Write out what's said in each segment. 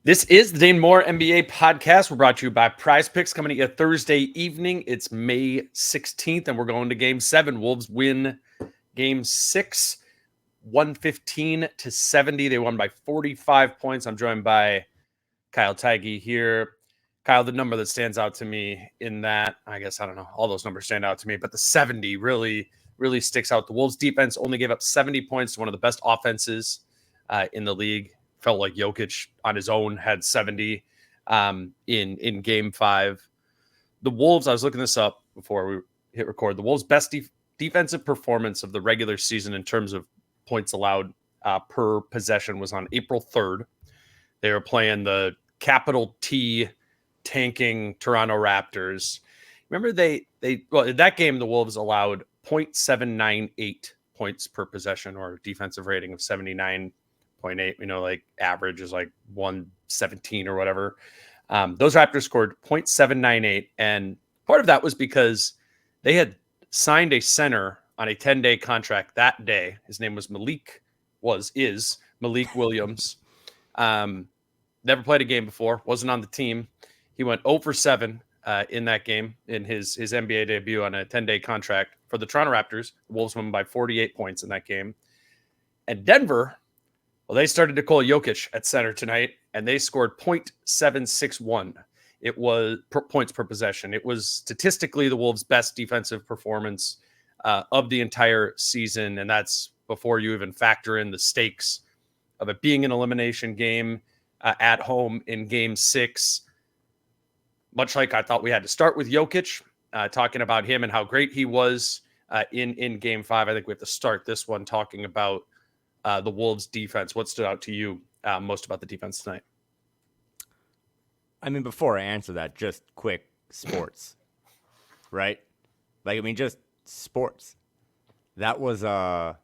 This is the Dane Moore NBA podcast. We're brought to you by Prize Picks, coming at you Thursday evening. It's May 16th, and we're going to Game 7. Wolves win Game 6, 115-70. They won by 45 points. I'm joined by Kyle Theige here. Kyle, the number that stands out to me in that, I guess, I don't know, all those numbers stand out to me, but the 70 really sticks out. The Wolves defense only gave up 70 points to one of the best offenses in the league. Felt like Jokic on his own had 70 in Game 5. The Wolves, I was looking this up before we hit record, the Wolves' best defensive performance of the regular season in terms of points allowed per possession was on April 3rd. They were playing the capital T tanking Toronto Raptors. Remember in that game, the Wolves allowed 0.798 points per possession, or a defensive rating of 79.8. Like average is like 117 or whatever. Those Raptors scored 0.798. And part of that was because they had signed a center on a 10-day contract that day. His name was Malik Williams. Never played a game before, wasn't on the team. He went 0 for 7 in that game in his NBA debut on a 10-day contract for the Toronto Raptors. The Wolves won by 48 points in that game. And Denver, well, they started Nikola Jokic at center tonight, and they scored 0.761. It was points per possession. It was statistically the Wolves' best defensive performance of the entire season, and that's before you even factor in the stakes of it being an elimination game at home in Game 6. Much like I thought we had to start with Jokic, talking about him and how great he was in Game 5. I think we have to start this one talking about the Wolves defense. What stood out to you most about the defense tonight? I mean, before I answer that, just quick sports, right? Just sports. That was, I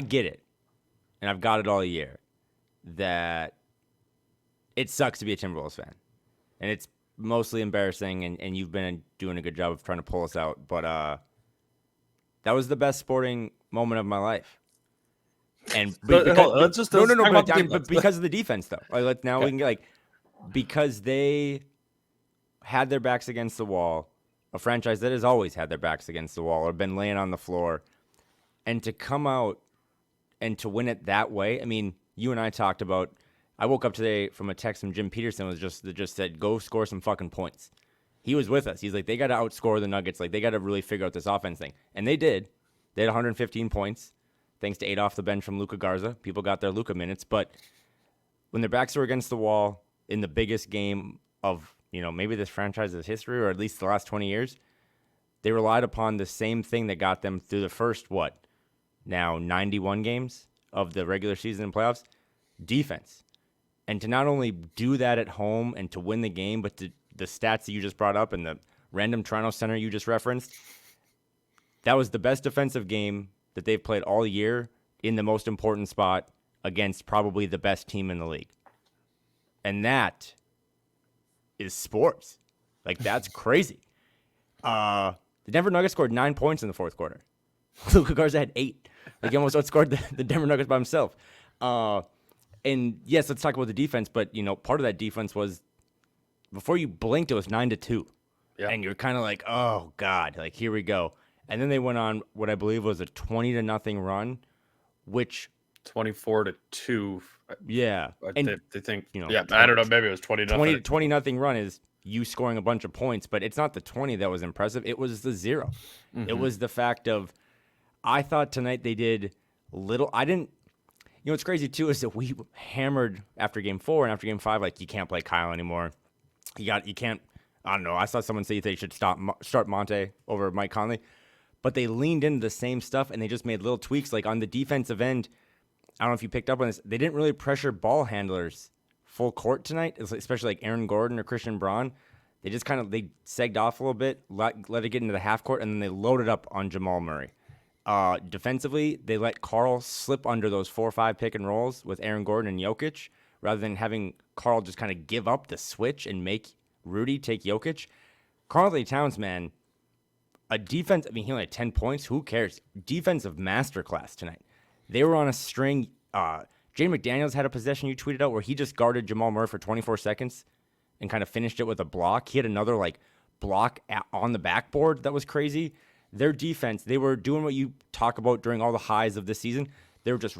get it. And I've got it all year that it sucks to be a Timberwolves fan. And it's mostly embarrassing. And you've been doing a good job of trying to pull us out. But that was the best sporting moment of my life. And because of the defense, though. We can get because they had their backs against the wall, a franchise that has always had their backs against the wall or been laying on the floor, and to come out and to win it that way. I mean, you and I talked about. I woke up today from a text from Jim Peterson that just said, "Go score some fucking points." He was with us. He's like, they got to outscore the Nuggets. Like, they got to really figure out this offense thing, and they did. They had 115 points. Thanks to 8 off the bench from Luka Garza. People got their Luka minutes. But when their backs were against the wall in the biggest game of, maybe this franchise's history, or at least the last 20 years, they relied upon the same thing that got them through the first, 91 games of the regular season and playoffs? Defense. And to not only do that at home and to win the game, but the stats that you just brought up and the random Toronto center you just referenced, that was the best defensive game that they've played all year in the most important spot against probably the best team in the league. And that is sports. That's crazy. The Denver Nuggets scored 9 points in the fourth quarter. Luka Garza had 8. He almost outscored the Denver Nuggets by himself. And yes, let's talk about the defense, but part of that defense was before you blinked, it was 9-2. Yeah. And you're kind of like, oh God, here we go. And then they went on what I believe was a 20-0 run, which 24-2. Yeah, and they think I don't know. Maybe it was 20-0. 20-0 run is you scoring a bunch of points, but it's not the 20 that was impressive. It was the 0. Mm-hmm. It was the fact of I thought tonight they did little. I didn't. What's crazy too is that we hammered after Game 4 and after Game 5. You can't play Kyle anymore. You can't. I don't know. I saw someone say they should start Monte over Mike Conley. But they leaned into the same stuff, and they just made little tweaks. On the defensive end, I don't know if you picked up on this. They didn't really pressure ball handlers full court tonight, especially Aaron Gordon or Christian Braun. They just they segged off a little bit, let it get into the half court, and then they loaded up on Jamal Murray. Defensively, they let Karl slip under those 4-5 pick and rolls with Aaron Gordon and Jokic, rather than having Karl just give up the switch and make Rudy take Jokic. Karl-Anthony Towns, man, a defense, he only had 10 points. Who cares? Defensive masterclass tonight. They were on a string. Jaden McDaniels had a possession you tweeted out where he just guarded Jamal Murray for 24 seconds and kind of finished it with a block. He had another block on the backboard that was crazy. Their defense, they were doing what you talk about during all the highs of this season. They were just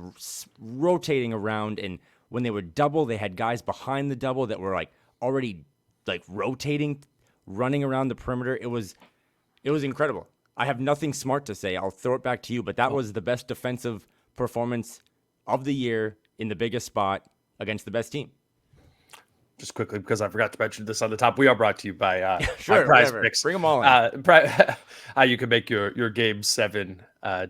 rotating around, and when they would double, they had guys behind the double that were already rotating, running around the perimeter. It was incredible. I have nothing smart to say. I'll throw it back to you, but that was the best defensive performance of the year in the biggest spot against the best team. Just quickly, because I forgot to mention this on the top, we are brought to you by sure, Prize Picks. Bring them all in. You can make your Game 7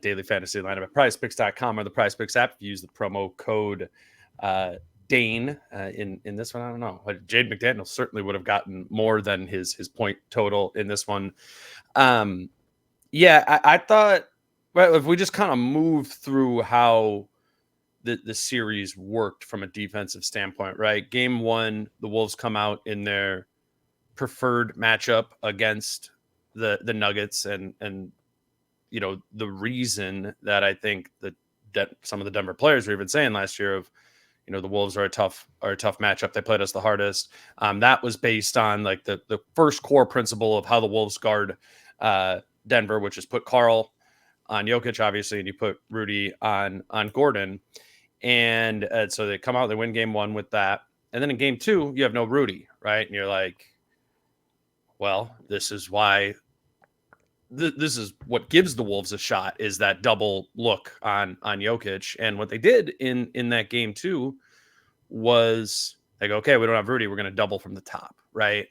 daily fantasy lineup at prizepicks.com or the Prize Picks app. If you use the promo code Dane in this one, I don't know. Jaden McDaniels certainly would have gotten more than his point total in this one. I thought, well, if we just kind of move through how the series worked from a defensive standpoint, right? Game 1, the Wolves come out in their preferred matchup against the Nuggets, and the reason that I think that some of the Denver players were even saying last year of, the Wolves are a tough matchup. They played us the hardest. That was based on the first core principle of how the Wolves guard Denver, which is put Karl on Jokic, obviously, and you put Rudy on Gordon. And so they come out, they win Game 1 with that. And then in Game 2, you have no Rudy, right? And you're like, well, this is why this is what gives the Wolves a shot, is that double look on Jokic. And what they did in that Game 2 was they go, okay, we don't have Rudy, we're going to double from the top, right?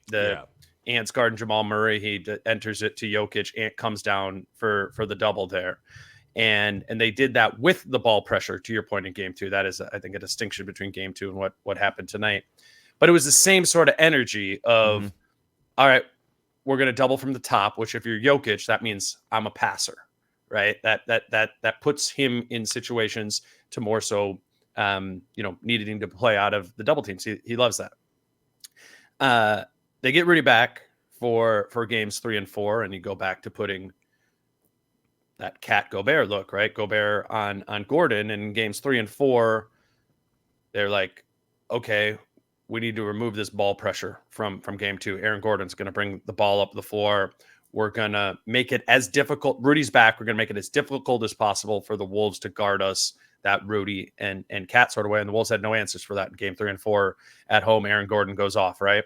Ant's guarding Jamal Murray, he enters it to Jokic, Ant comes down for the double there. And they did that with the ball pressure, to your point, in Game 2. That is, I think, a distinction between Game 2 and what happened tonight. But it was the same sort of energy of, all right, we're going to double from the top, which if you're Jokic, that means I'm a passer, right? That puts him in situations to more so, needing to play out of the double teams. He loves that. They get Rudy back for Games 3 and 4, and you go back to putting that Cat Gobert look, right? Gobert on Gordon. And in Games 3 and 4, they're like, okay, we need to remove this ball pressure from Game 2. Aaron Gordon's going to bring the ball up the floor. We're going to make it as difficult. Rudy's back. We're going to make it as difficult as possible for the Wolves to guard us that Rudy and Cat sort of way. And the Wolves had no answers for that in Game 3 and 4 at home. Aaron Gordon goes off, right?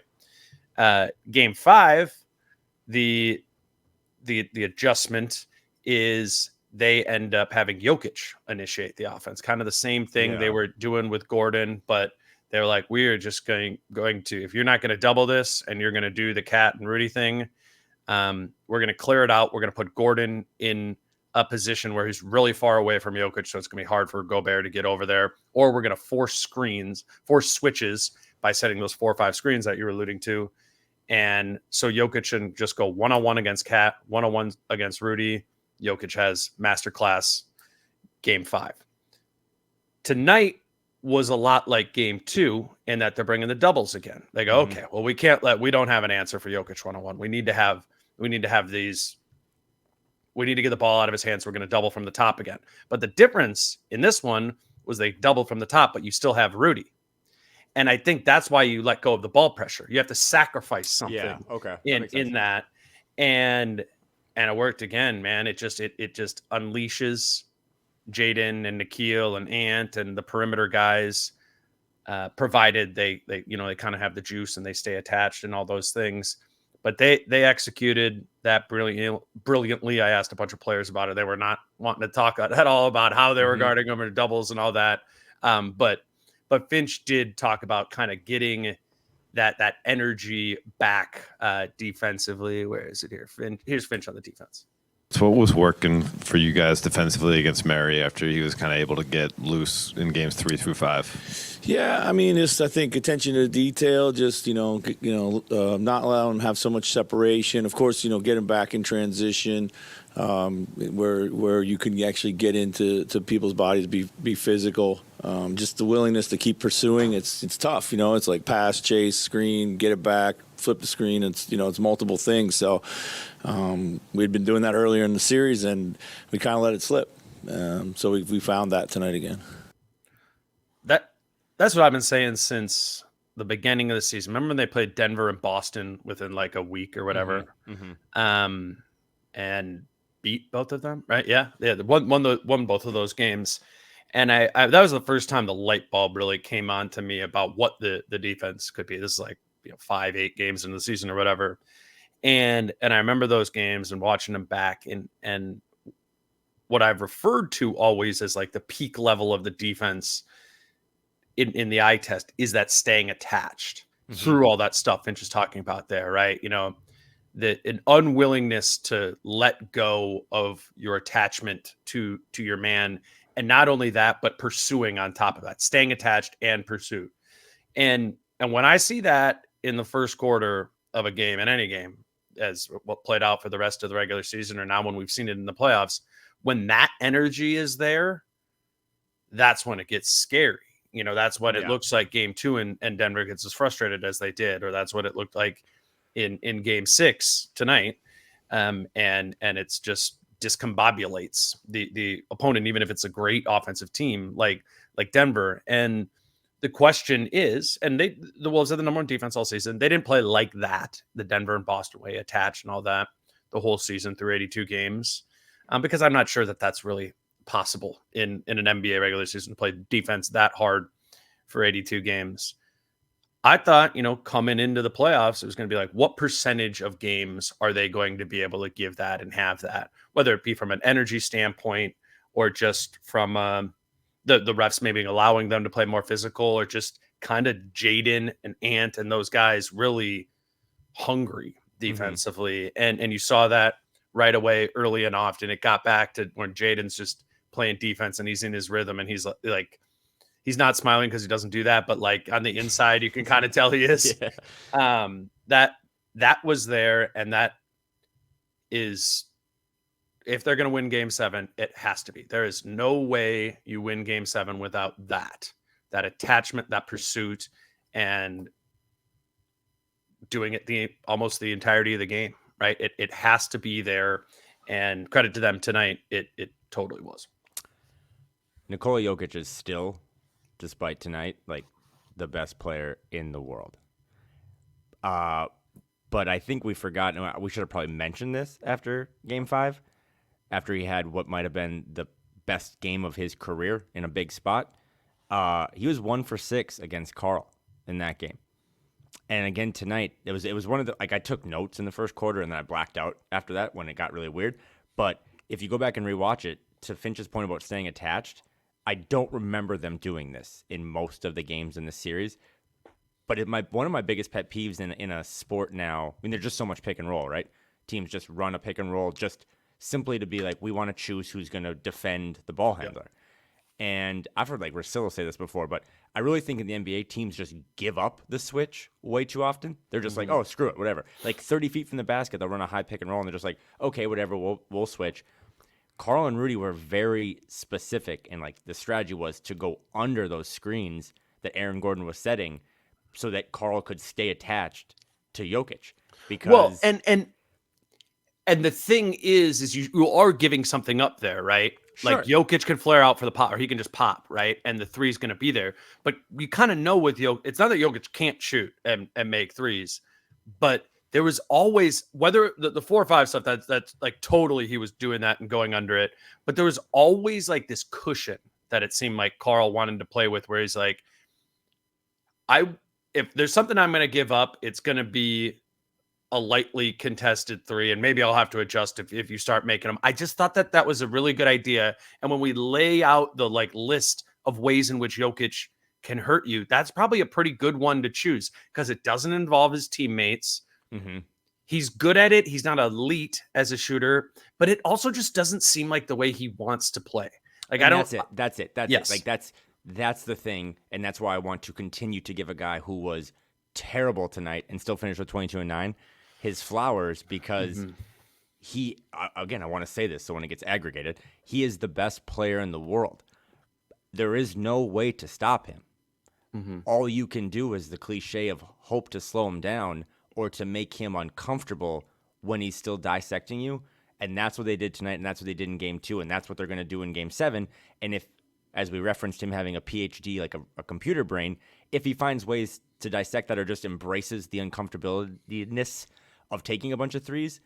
Game 5, the adjustment is they end up having Jokic initiate the offense. Kind of the same thing they were doing with Gordon, but they're like, we're just going to, if you're not going to double this and you're going to do the Cat and Rudy thing, we're going to clear it out. We're going to put Gordon in a position where he's really far away from Jokic, so it's going to be hard for Gobert to get over there. Or we're going to force switches by setting those 4 or 5 screens that you're alluding to. And so Jokic can just go one-on-one against Cat, one-on-one against Rudy. Jokic has masterclass Game 5. Tonight was a lot like Game 2 in that they're bringing the doubles again. They go, okay, well, we don't have an answer for Jokic one-on-one. We need to have these. We need to get the ball out of his hands. So we're going to double from the top again. But the difference in this one was they doubled from the top, but you still have Rudy. And I think that's why you let go of the ball pressure. You have to sacrifice something in that. And it worked again, man. It just unleashes Jaden and Nikhil and Ant and the perimeter guys, provided they kind of have the juice and they stay attached and all those things. But they executed that brilliantly. I asked a bunch of players about it. They were not wanting to talk at all about how they were guarding them or doubles and all that. But Finch did talk about kind of getting that energy back defensively. Where is it here? Here's Finch on the defense. So what was working for you guys defensively against Murray after he was kind of able to get loose in Games 3 through 5? Yeah, I mean, I think attention to detail, just not allowing him to have so much separation. Of course, get him back in transition, where you can actually get into people's bodies, be physical. Just the willingness to keep pursuing. It's tough, It's like pass, chase, screen, get it back, flip the screen. It's multiple things. So we'd been doing that earlier in the series, and we kind of let it slip. So we found that tonight again. that's what I've been saying since the beginning of the season. Remember when they played Denver and Boston within like a week or whatever, and beat both of them, right? Yeah, won both of those games, and I that was the first time the light bulb really came on to me about what the defense could be. This is like 5-8 games in the season or whatever, and I remember those games and watching them back, and what I've referred to always as like the peak level of the defense in the eye test is that staying attached through all that stuff Finch is talking about there, right? An unwillingness to let go of your attachment to your man. And not only that, but pursuing on top of that, staying attached and pursuit. And when I see that in the first quarter of a game, in any game, as what played out for the rest of the regular season, or now when we've seen it in the playoffs, when that energy is there, that's when it gets scary. That's what it looks like game 2 and Denver gets as frustrated as they did, or that's what it looked like in game 6 tonight. And it's just discombobulates the opponent, even if it's a great offensive team like Denver. And the question is, and the Wolves are the number 1 defense all season. They didn't play like that, the Denver and Boston way, attached and all that, the whole season through 82 games. Because I'm not sure that that's really possible in an NBA regular season to play defense that hard for 82 games. I thought, coming into the playoffs, it was going to be like, what percentage of games are they going to be able to give that and have that, whether it be from an energy standpoint or just from the refs maybe allowing them to play more physical, or just kind of Jaden and Ant and those guys really hungry defensively. And you saw that right away early and often. It got back to when Jaden's just playing defense and he's in his rhythm, and he's like he's not smiling because he doesn't do that, but like on the inside you can kind of tell he is. That was there, and that is, if they're going to win game 7, it has to be. There is no way you win game 7 without that attachment, that pursuit, and doing it almost the entirety of the game. Right. It has to be there, and credit to them tonight. It totally was. Nikola Jokic is still, despite tonight, like the best player in the world. But I think we forgot, and we should have probably mentioned this after game 5, after he had what might have been the best game of his career in a big spot. He was 1 for 6 against Karl in that game. And again tonight, it was one of the, like, I took notes in the first quarter and then I blacked out after that when it got really weird. But if you go back and rewatch it, to Finch's point about staying attached, I don't remember them doing this in most of the games in the series. But one of my biggest pet peeves in a sport now, I mean, there's just so much pick and roll, right? Teams just run a pick and roll just simply to be like, we want to choose who's going to defend the ball handler. Yep. And I've heard like Russillo say this before, but I really think in the NBA, teams just give up the switch way too often. They're just like, oh, screw it, whatever. Like 30 feet from the basket, they'll run a high pick and roll, and they're just like, okay, whatever, we'll switch. Karl and Rudy were very specific, and like the strategy was to go under those screens that Aaron Gordon was setting so that Karl could stay attached to Jokic. Because and the thing is you are giving something up there, right? Sure. Like Jokic can flare out for the pop, or he can just pop, right? And the three's going to be there. But you kind of know with Jokic, it's not that Jokic can't shoot and make threes, but there was always, whether the 4 or 5 stuff, that's like totally he was doing that and going under it. But there was always like this cushion that it seemed like Karl wanted to play with, where he's like, if there's something I'm going to give up, it's going to be a lightly contested 3, and maybe I'll have to adjust if you start making them. I just thought that was a really good idea. And when we lay out the like list of ways in which Jokic can hurt you, that's probably a pretty good one to choose, because it doesn't involve his teammates. Mm-hmm. He's good at it. He's not elite as a shooter, but it also just doesn't seem like the way he wants to play. Like, and That's it. Like that's the thing. And that's why I want to continue to give a guy who was terrible tonight and still finish with 22-9 his flowers, because he, again, I want to say this so when it gets aggregated, he is the best player in the world. There is no way to stop him. Mm-hmm. All you can do is the cliche of hope to slow him down or to make him uncomfortable when he's still dissecting you. And that's what they did tonight, and that's what they did in game 2, and that's what they're going to do in game 7. And if as we referenced him having a PhD, like a computer brain, if he finds ways to dissect that or just embraces the uncomfortableness of taking a bunch of threes,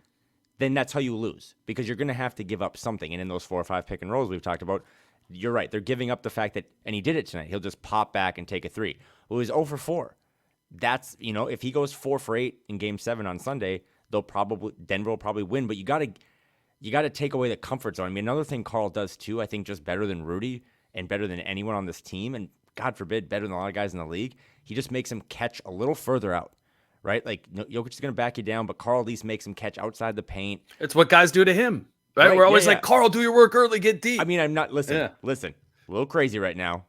then that's how you lose, because you're going to have to give up something. And in those 4 or 5 pick and rolls we've talked about, you're right. They're giving up the fact that, and he did it tonight, he'll just pop back and take a three. Well, he was 0 for 4. That's, if he goes 4 for 8 in Game 7 on Sunday, Denver will probably win. But you got to take away the comfort zone. I mean, another thing Karl does too, I think, just better than Rudy and better than anyone on this team, and God forbid, better than a lot of guys in the league, he just makes him catch a little further out, right? Like, Jokic is going to back you down, but Karl at least makes him catch outside the paint. It's what guys do to him, right? We're always like, Karl, do your work early, get deep. I mean, I'm not, listen, a little crazy right now.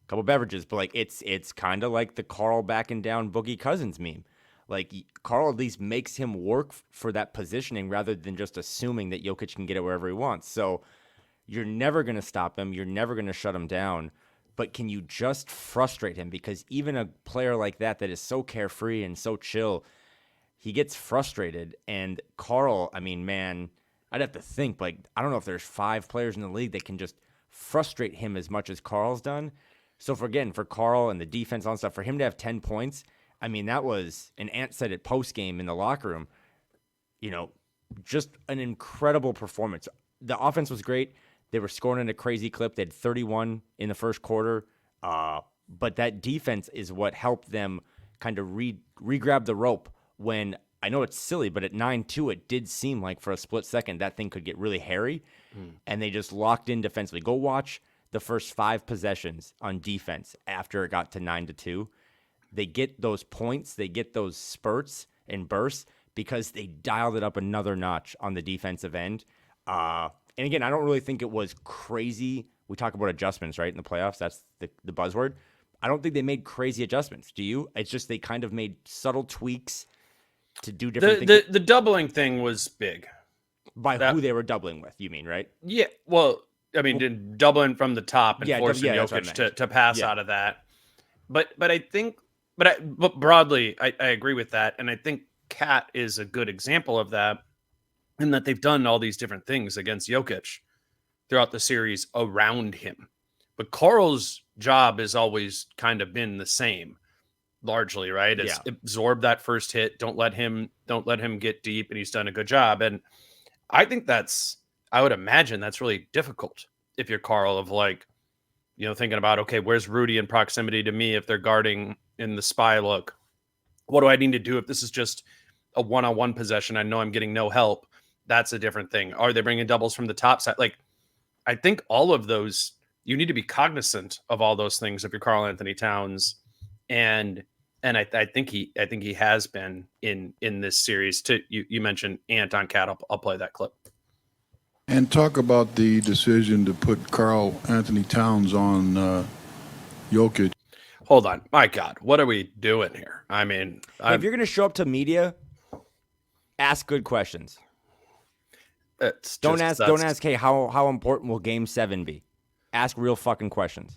Couple beverages, but like it's kind of like the Karl backing down Boogie Cousins meme. Like, Karl at least makes him work for that positioning rather than just assuming that Jokic can get it wherever he wants. So you're never going to stop him. You're never going to shut him down. But can you just frustrate him? Because even a player like that is so carefree and so chill, he gets frustrated. And Karl, I mean, man, I'd have to think, like, I don't know if there's 5 players in the league that can just frustrate him as much as Karl's done. So for Karl and the defense on stuff, for him to have 10 points, I mean, that was, and Ant said it post-game in the locker room, just an incredible performance. The offense was great. They were scoring at a crazy clip. They had 31 in the first quarter. But that defense is what helped them kind of re-grab the rope when, I know it's silly, but at 9-2, it did seem like for a split second that thing could get really hairy. And they just locked in defensively. Go watch the first 5 possessions on defense after it got to 9-2. They get those points, they get those spurts and bursts because they dialed it up another notch on the defensive end. And again, I don't really think it was crazy. We talk about adjustments, right, in the playoffs. That's the buzzword. I don't think they made crazy adjustments. Do you? It's just they kind of made subtle tweaks to do different things. The doubling thing was big. Who they were doubling with, you mean, right? Yeah, well, I mean, doubling from the top and forcing Jokic to pass out of that. But I think, but broadly, I agree with that. And I think Cat is a good example of that, in that they've done all these different things against Jokic throughout the series around him. But Karl's job has always kind of been the same, largely, right? It's absorb that first hit. Don't let him get deep, and he's done a good job. And I think I would imagine that's really difficult if you're Karl, of like, thinking about, okay, where's Rudy in proximity to me if they're guarding in the spy look? What do I need to do if this is just a one-on-one possession? I know I'm getting no help. That's a different thing. Are they bringing doubles from the top side? Like, I think all of those, you need to be cognizant of all those things if you're Karl Anthony Towns. And I think he has been in this series. You mentioned Ant on Cat. I'll play that clip. And talk about the decision to put Karl Anthony Towns on Jokic. Hold on. My God, what are we doing here? I mean, if you're going to show up to media, ask good questions. Don't ask, hey, how important will Game 7 be? Ask real fucking questions.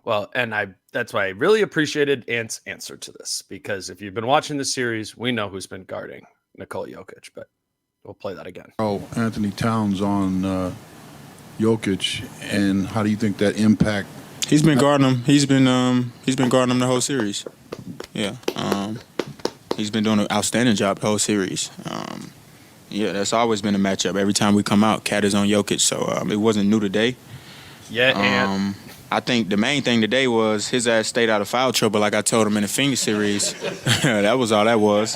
Well, and that's why I really appreciated Ant's answer to this, because if you've been watching the series, we know who's been guarding Nikola Jokic, but we'll play that again. Karl Anthony Towns on Jokic, and how do you think that impact? He's been guarding him. He's been guarding him the whole series. Yeah, he's been doing an outstanding job the whole series. That's always been a matchup. Every time we come out, Cat is on Jokic, so it wasn't new today. Yeah, and I think the main thing today was his ass stayed out of foul trouble, like I told him in the Phoenix series. That was all that was.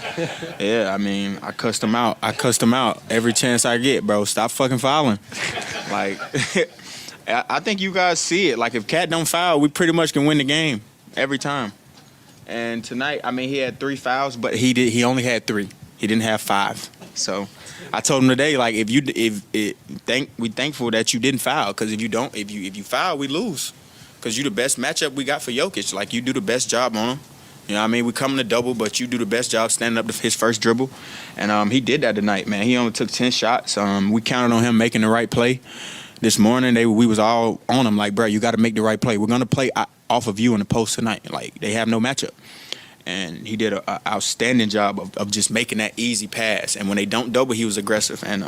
Yeah, I mean, I cussed him out. Every chance I get, bro. Stop fucking fouling. Like, I think you guys see it. Like, if Cat don't foul, we pretty much can win the game every time. And tonight, I mean, he had 3 fouls, but he only had 3. He didn't have 5. So I told him today, like, we thankful that you didn't foul, because if you foul, we lose. Because you the best matchup we got for Jokic. Like, you do the best job on him. You know what I mean? We come to double, but you do the best job standing up to his first dribble. And he did that tonight, man. He only took 10 shots. We counted on him making the right play. This morning, we was all on him, like, bro, you got to make the right play. We're going to play off of you in the post tonight. Like, they have no matchup. And he did an outstanding job of just making that easy pass. And when they don't double, he was aggressive. And,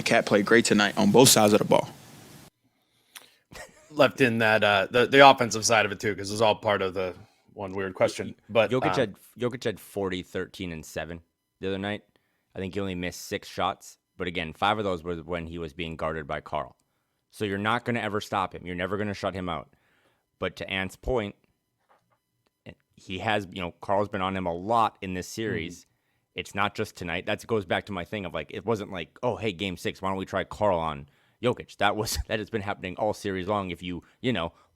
Cat played great tonight on both sides of the ball. left in that the offensive side of it too, because it was all part of the one weird question. But Jokic had 40, 13, and 7 the other night. I think he only missed 6 shots, but again, 5 of those were when he was being guarded by Karl. So you're not going to ever stop him. You're never going to shut him out. But to Ant's point, he has, Karl's been on him a lot in this series. Mm-hmm. It's not just tonight. That goes back to my thing of like, it wasn't like, oh, hey, game 6, why don't we try Karl on Jokic? That has been happening all series long if you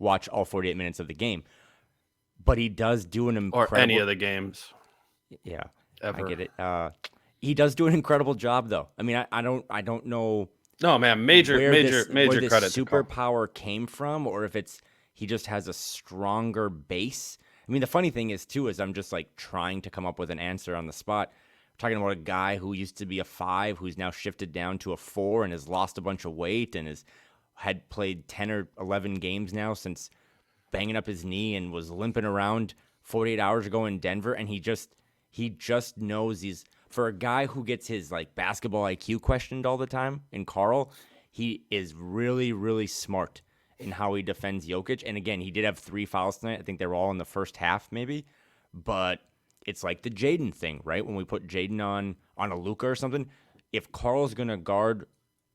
watch all 48 minutes of the game. But he does do an incredible... Or any of the games. Yeah, ever. I get it. He does do an incredible job, though. I mean, I don't know... No, man, major where credit this superpower came from, or if he just has a stronger base. I mean, the funny thing is, too, is I'm just like trying to come up with an answer on the spot. We're talking about a guy who used to be a 5, who's now shifted down to a 4 and has lost a bunch of weight and had played 10 or 11 games now since banging up his knee and was limping around 48 hours ago in Denver. And he just knows for a guy who gets his like basketball IQ questioned all the time in Karl, he is really, really smart in how he defends Jokic. And again, he did have 3 fouls tonight. I think they were all in the first half maybe, but it's like the Jaden thing, right? When we put Jaden on a Luka or something, if Karl's going to guard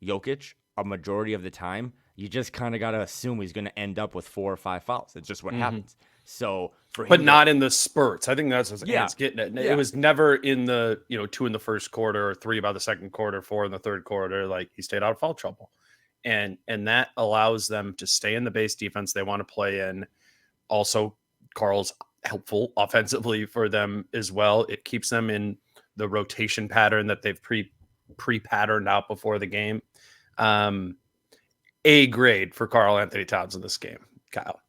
Jokic a majority of the time, you just kind of got to assume he's going to end up with 4 or 5 fouls. It's just what happens. So for him, but not in the spurts. I think that's what Ant's getting at. Yeah. It was never in the 2 in the first quarter, or 3 by the second quarter, 4 in the third quarter. Like, he stayed out of foul trouble, and that allows them to stay in the base defense they want to play in. Also, Karl's helpful offensively for them as well. It keeps them in the rotation pattern that they've pre-patterned out before the game. A grade for Karl-Anthony Towns in this game, Kyle.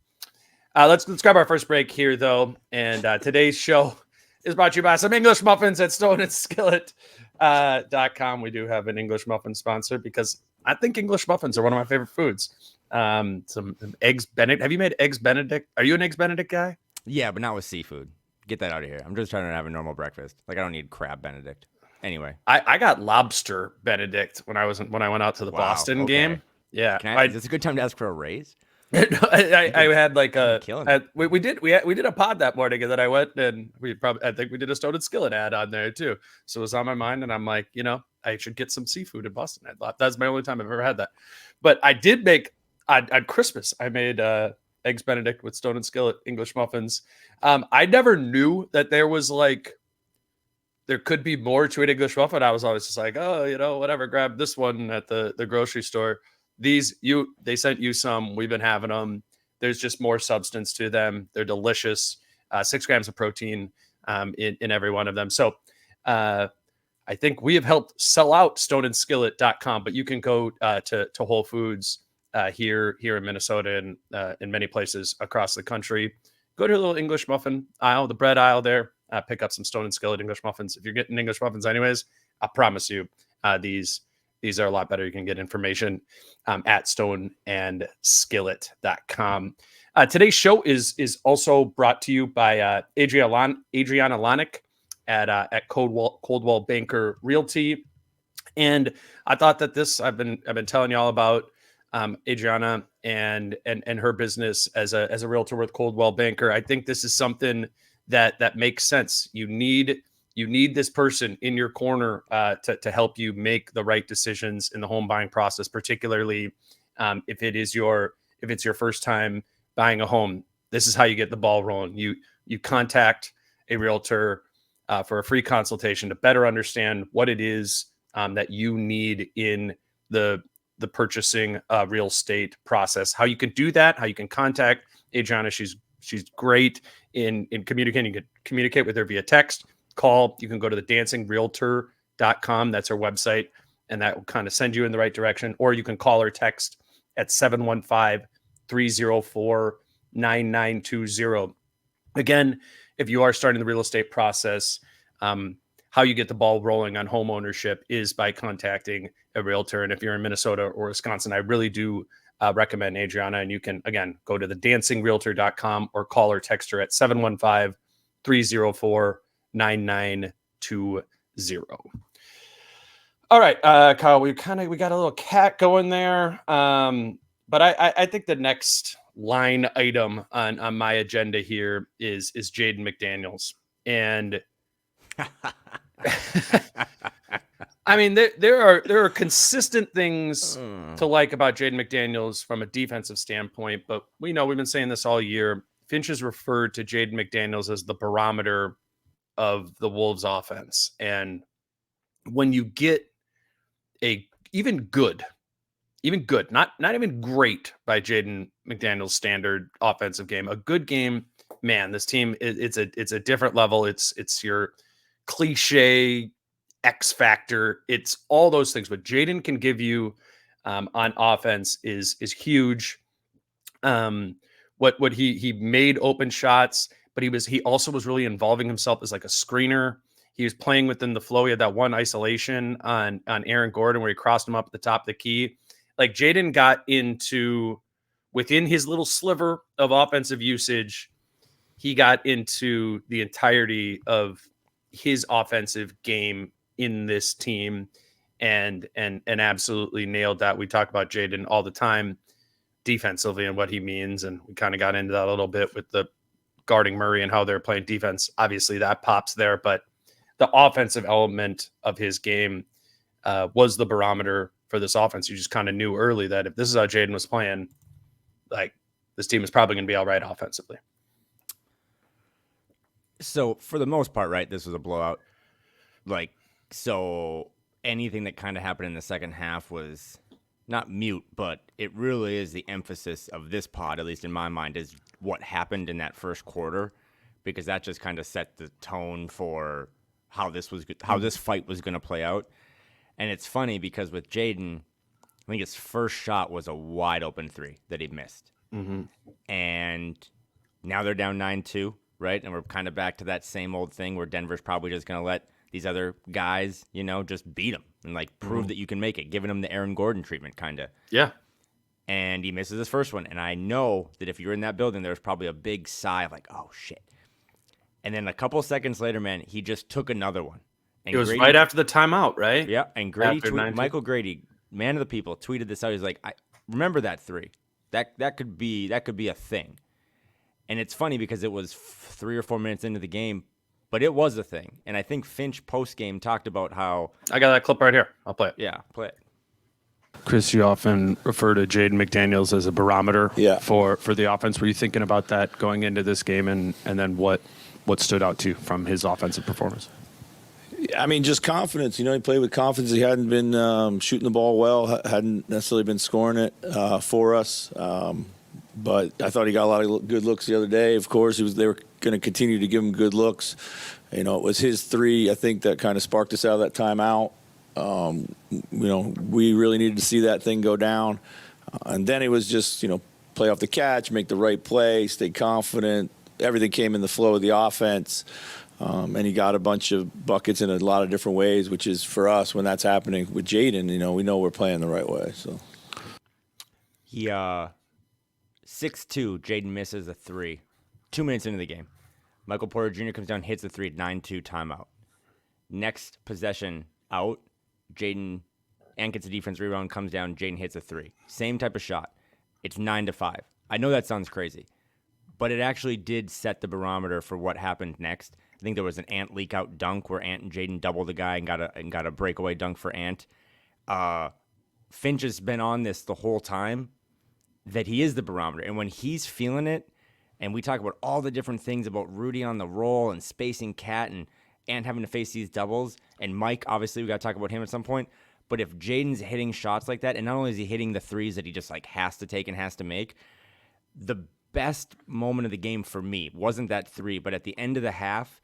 Let's grab our first break here, though. And today's show is brought to you by some English muffins at stoneandskillet.com. We do have an English muffin sponsor because I think English muffins are one of my favorite foods. Some eggs Benedict. Have you made eggs Benedict? Are you an eggs Benedict guy? Yeah, but not with seafood. Get that out of here. I'm just trying to have a normal breakfast. Like, I don't need crab Benedict. Anyway, I got lobster Benedict when I went out to the Boston game. Yeah, is this a good time to ask for a raise? I had like we did a pod that morning, and then I went and I think we did a Stone and Skillet ad on there too. So it was on my mind, and I'm like, I should get some seafood in Boston. I thought that's my only time I've ever had that. But I did make on Christmas. I made eggs Benedict with Stone and Skillet English muffins. I never knew that there could be more to an English muffin. I was always just like, oh, whatever, grab this one at the grocery store. They sent you some. We've been having them. There's just more substance to them. They're delicious. 6 grams of protein in every one of them. So I think we have helped sell out stoneandskillet.com, but you can go to Whole Foods here in Minnesota and in many places across the country. Go to the little English muffin aisle, the bread aisle there. Pick up some Stone and Skillet English muffins. If you're getting English muffins anyways, I promise you these are a lot better. You can get information at stoneandskillet.com. Today's show is also brought to you by Adriana Lonick at Coldwell Banker Realty. And I thought that I've been telling y'all about Adriana and her business as a realtor with Coldwell Banker. I think this is something that makes sense. You need this person in your corner to help you make the right decisions in the home buying process, particularly if it's your first time buying a home. This is how you get the ball rolling. You contact a realtor for a free consultation to better understand what it is that you need in the purchasing real estate process. How you can do that, how you can contact Adriana. She's great in communicating. You can communicate with her via text, call. You can go to the dancingrealtor.com. That's her website, and that will kind of send you in the right direction. Or you can call or text at 715-304-9920. Again, if you are starting the real estate process, how you get the ball rolling on home ownership is by contacting a realtor. And if you're in Minnesota or Wisconsin, I really do recommend Adriana. And you can, again, go to the dancingrealtor.com or call or text her at 715-304-9920. All right, Kyle, we got a little cat going there. But I think the next line item on my agenda here is Jaden McDaniels. And I mean, there are consistent things to like about Jaden McDaniels from a defensive standpoint, but we've been saying this all year. Finch has referred to Jaden McDaniels as the barometer of the Wolves offense. And when you get a even good, not even great by Jaden McDaniels' standard offensive game, a good game, man, this team, it's a different level. It's your cliche X factor. It's all those things. What Jaden can give you on offense is huge. What he made open shots, but he also was really involving himself as like a screener. He was playing within the flow. He had that one isolation on Aaron Gordon where he crossed him up at the top of the key. Like Jaden got into within his little sliver of offensive usage, he got into the entirety of his offensive game in this team and absolutely nailed that. We talk about Jaden all the time defensively and what he means, and we kind of got into that a little bit with the guarding Murray and how they're playing defense. Obviously that pops there, but the offensive element of his game was the barometer for this offense. You just kind of knew early that if this is how Jaden was playing, like this team is probably going to be all right offensively. So for the most part, right, this was a blowout. Like, so anything that kind of happened in the second half was not mute, but it really is the emphasis of this pod, at least in my mind, is what happened in that first quarter, because that just kind of set the tone for how this fight was going to play out. And it's funny because with Jaden, I think his first shot was a wide open three that he missed. Mm-hmm. And now they're down 9-2, right? And we're kind of back to that same old thing where Denver's probably just going to let these other guys, just beat them and like prove that you can make it, giving them the Aaron Gordon treatment kind of. Yeah. And he misses his first one. And I know that if you were in that building, there was probably a big sigh of like, oh, shit. And then a couple seconds later, man, he just took another one. And it was right after the timeout, right? Yeah, and Michael Grady, man of the people, tweeted this out. He's like, "I remember that three. That could be a thing." And it's funny because it was 3 or 4 minutes into the game, but it was a thing. And I think Finch post game talked about how I got that clip right here. I'll play it. Yeah, play it. Chris, you often refer to Jaden McDaniels as a barometer for the offense. Were you thinking about that going into this game, and then what stood out to you from his offensive performance? I mean, just confidence. He played with confidence. He hadn't been shooting the ball well, hadn't necessarily been scoring it for us. But I thought he got a lot of good looks the other day. Of course, they were going to continue to give him good looks. It was his three, I think, that kind of sparked us out of that timeout. We really needed to see that thing go down. And then it was just, play off the catch, make the right play, stay confident. Everything came in the flow of the offense. And he got a bunch of buckets in a lot of different ways, which is for us when that's happening with Jaden, we know we're playing the right way. So he 6'2", Jaden misses a three. 2 minutes into the game, Michael Porter Jr. comes down, hits the three, 9-2 timeout. Next possession out, Jaden and gets a defense rebound, comes down, Jaden hits a three. Same type of shot. It's 9-5. I know that sounds crazy, but it actually did set the barometer for what happened next. I think there was an Ant leak out dunk where Ant and Jaden doubled the guy and got a breakaway dunk for Ant. Finch has been on this the whole time that he is the barometer, and when he's feeling it, and we talk about all the different things about Rudy on the roll and spacing Cat and having to face these doubles, and Mike, obviously we got to talk about him at some point. But if Jaden's hitting shots like that, and not only is he hitting the threes that he just like has to take and has to make, the best moment of the game for me wasn't that three, but at the end of the half,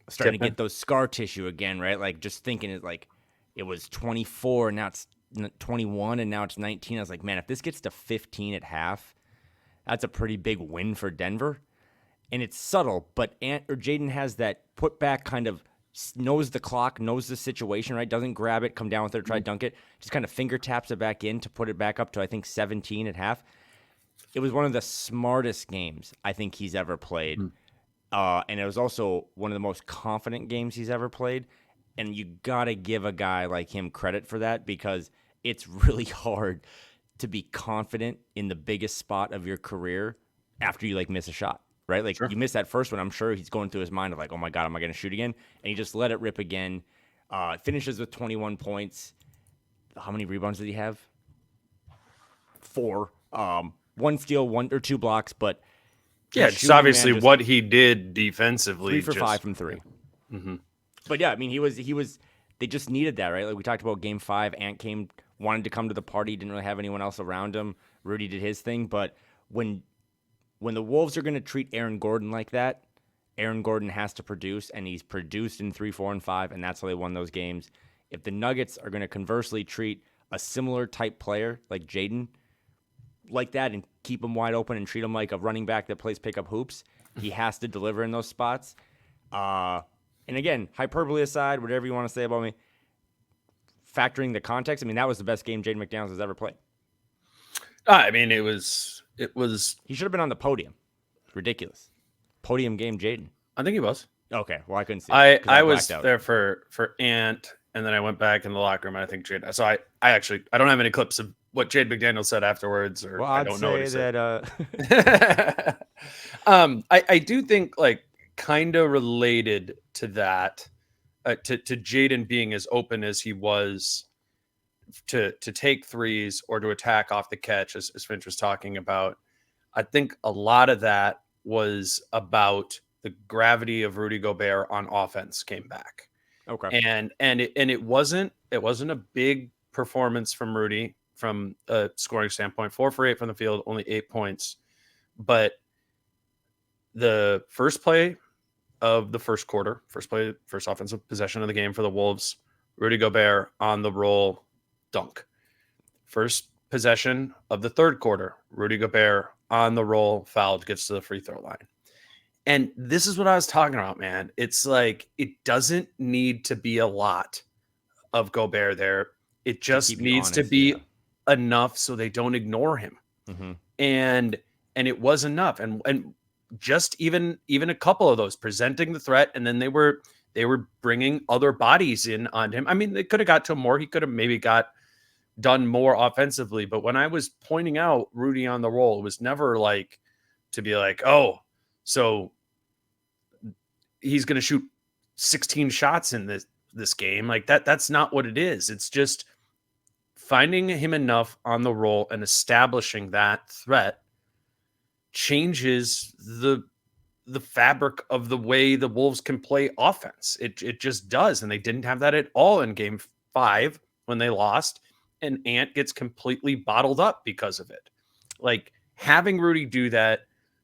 starting to get those scar tissue again, right? Like just thinking it was 24 and now it's 21 and now it's 19. I was like, man, if this gets to 15 at half, that's a pretty big win for Denver. And it's subtle, but Jaden has that put back kind of knows the clock, knows the situation, right? Doesn't grab it, come down with it, try to dunk it. Just kind of finger taps it back in to put it back up to, I think, 17 at half. It was one of the smartest games I think he's ever played. And it was also one of the most confident games he's ever played. And you got to give a guy like him credit for that because it's really hard to be confident in the biggest spot of your career after you miss a shot, right? Like you missed that first one. I'm sure he's going through his mind of oh my God, am I going to shoot again? And he just let it rip again. Finishes with 21 points. How many rebounds did he have? 4. 1 steal, 1 or 2 blocks, but yeah, it's obviously what he did defensively. 3 for 5 from 3. Mm-hmm. But yeah, I mean, he was. They just needed that, right? Like we talked about Game 5. Ant wanted to come to the party, didn't really have anyone else around him. Rudy did his thing, but when the Wolves are going to treat Aaron Gordon like that, Aaron Gordon has to produce, and he's produced in 3, 4, and 5, and that's how they won those games. If the Nuggets are going to conversely treat a similar type player like Jaden like that and keep him wide open and treat him like a running back that plays pickup hoops, he has to deliver in those spots. And again, hyperbole aside, whatever you want to say about me, factoring the context, I mean, that was the best game Jaden McDaniels has ever played. I mean, it was. He should have been on the podium. Ridiculous. Podium game, Jaden. I think he was. Okay, well, I couldn't see. I was there for Ant, and then I went back in the locker room, and I think Jaden. So I don't have any clips of what Jaden McDaniels said afterwards, or I don't know what he said. I do think kind of related to that, to Jaden being as open as he was to take threes or to attack off the catch, as Finch was talking about. I think a lot of that was about the gravity of Rudy Gobert on offense came back. Okay. And it wasn't a big performance from Rudy from a scoring standpoint. 4 for 8 from the field, only 8 points. But the first play of the first quarter, first offensive possession of the game for the Wolves, Rudy Gobert on the roll, dunk. First possession of the third quarter, Rudy Gobert on the roll, fouled, gets to the free throw line. And this is what I was talking about, man. It's like, it doesn't need to be a lot of Gobert there. It just needs to be enough so they don't ignore him. Mm-hmm. And it was enough. And just even a couple of those presenting the threat, and then they were bringing other bodies in on him. I mean, they could have got to him more. He could have maybe got done more offensively. But when I was pointing out Rudy on the roll, it was never to be oh, so he's going to shoot 16 shots in this game. That's not what it is. It's just finding him enough on the roll and establishing that threat changes the fabric of the way the Wolves can play offense. It just does. And they didn't have that at all in Game 5 when they lost, and Ant gets completely bottled up because of it. Having Rudy do that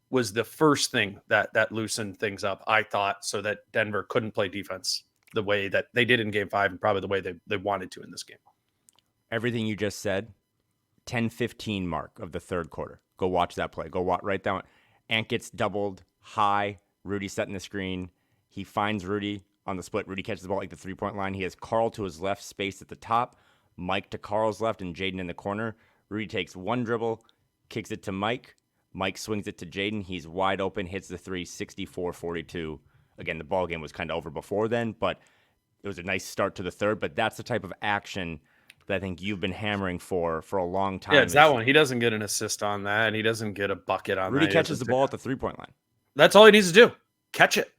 was the first thing that loosened things up, I thought, so that Denver couldn't play defense the way that they did in Game 5 and probably the way they wanted to in this game. Everything you just said, 10-15 mark of the third quarter. Go watch that play. Write down. Ant gets doubled high. Rudy setting the screen. He finds Rudy on the split. Rudy catches the ball the 3-point line. He has Carl to his left, spaced at the top. Mike to Carl's left, and Jaden in the corner. Rudy takes one dribble, kicks it to Mike. Mike swings it to Jaden. He's wide open, hits the 3, 64-42. Again, the ball game was kind of over before then, but it was a nice start to the third. But that's the type of action that I think you've been hammering for a long time. Yeah, it's that one. He doesn't get an assist on that, and he doesn't get a bucket on that. Rudy catches the ball at the 3-point line. That's all he needs to do. Catch it.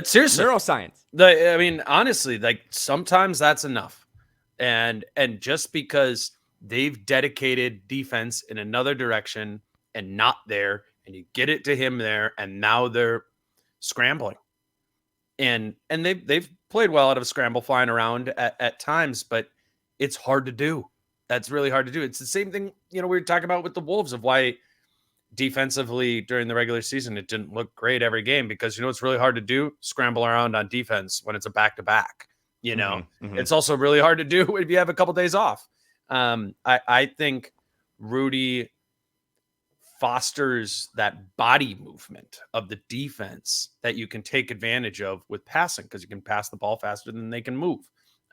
Seriously. Neuroscience. I mean, honestly, sometimes that's enough. And just because they've dedicated defense in another direction and not there, and you get it to him there, and now they're scrambling. And they've played well out of a scramble, flying around at times, but it's hard to do. That's really hard to do. It's the same thing, we were talking about with the Wolves, of why defensively during the regular season it didn't look great every game, because it's really hard to do, scramble around on defense when it's a back-to-back. Mm-hmm. It's also really hard to do if you have a couple days off. I think Rudy fosters that body movement of the defense that you can take advantage of with passing, because you can pass the ball faster than they can move.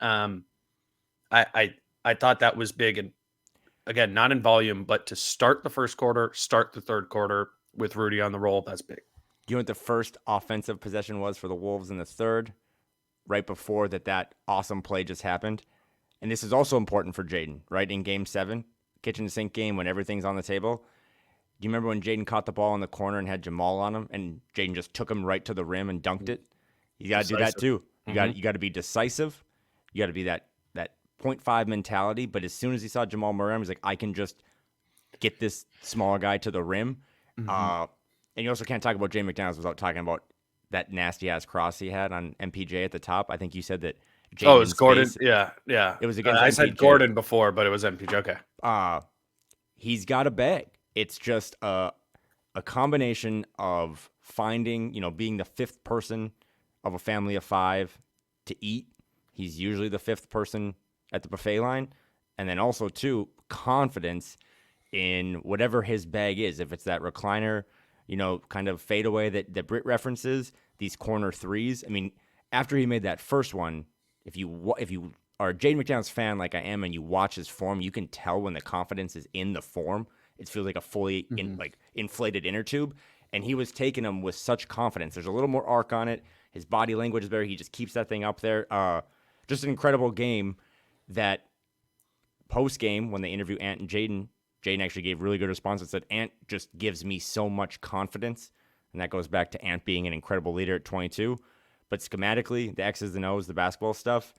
I thought that was big, and again, not in volume, but to start the first quarter, start the third quarter with Rudy on the roll, that's big. You know what the first offensive possession was for the Wolves in the third? Right before that awesome play just happened. And this is also important for Jaden, right? In Game 7, kitchen sink game when everything's on the table. Do you remember when Jaden caught the ball in the corner and had Jamal on him, and Jaden just took him right to the rim and dunked it? You got to do that too. You got to be decisive. You got to be that 0.5 mentality. But as soon as he saw Jamal Murray, he's like, I can just get this smaller guy to the rim. And you also can't talk about Jaden McDaniels without talking about that nasty ass cross he had on MPJ at the top. I think you said that. It was Gordon. Space, Yeah. It was against I MPJ. said Gordon before, but it was MPJ. Okay. He's got a bag. It's just a combination of finding, being the fifth person of a family of five to eat. He's usually the fifth person at the buffet line. And then also, too, confidence in whatever his bag is. If it's that recliner, kind of fadeaway that Britt references, these corner threes. I mean, after he made that first one, if you are a Jaden McDaniels fan like I am and you watch his form, you can tell when the confidence is in the form. It feels like a fully inflated inner tube. And he was taking them with such confidence. There's a little more arc on it. His body language is better. He just keeps that thing up there. Just an incredible game that post-game, when they interview Ant and Jaden actually gave really good responses. Said, Ant just gives me so much confidence. And that goes back to Ant being an incredible leader at 22. But schematically, the X's and O's, the basketball stuff,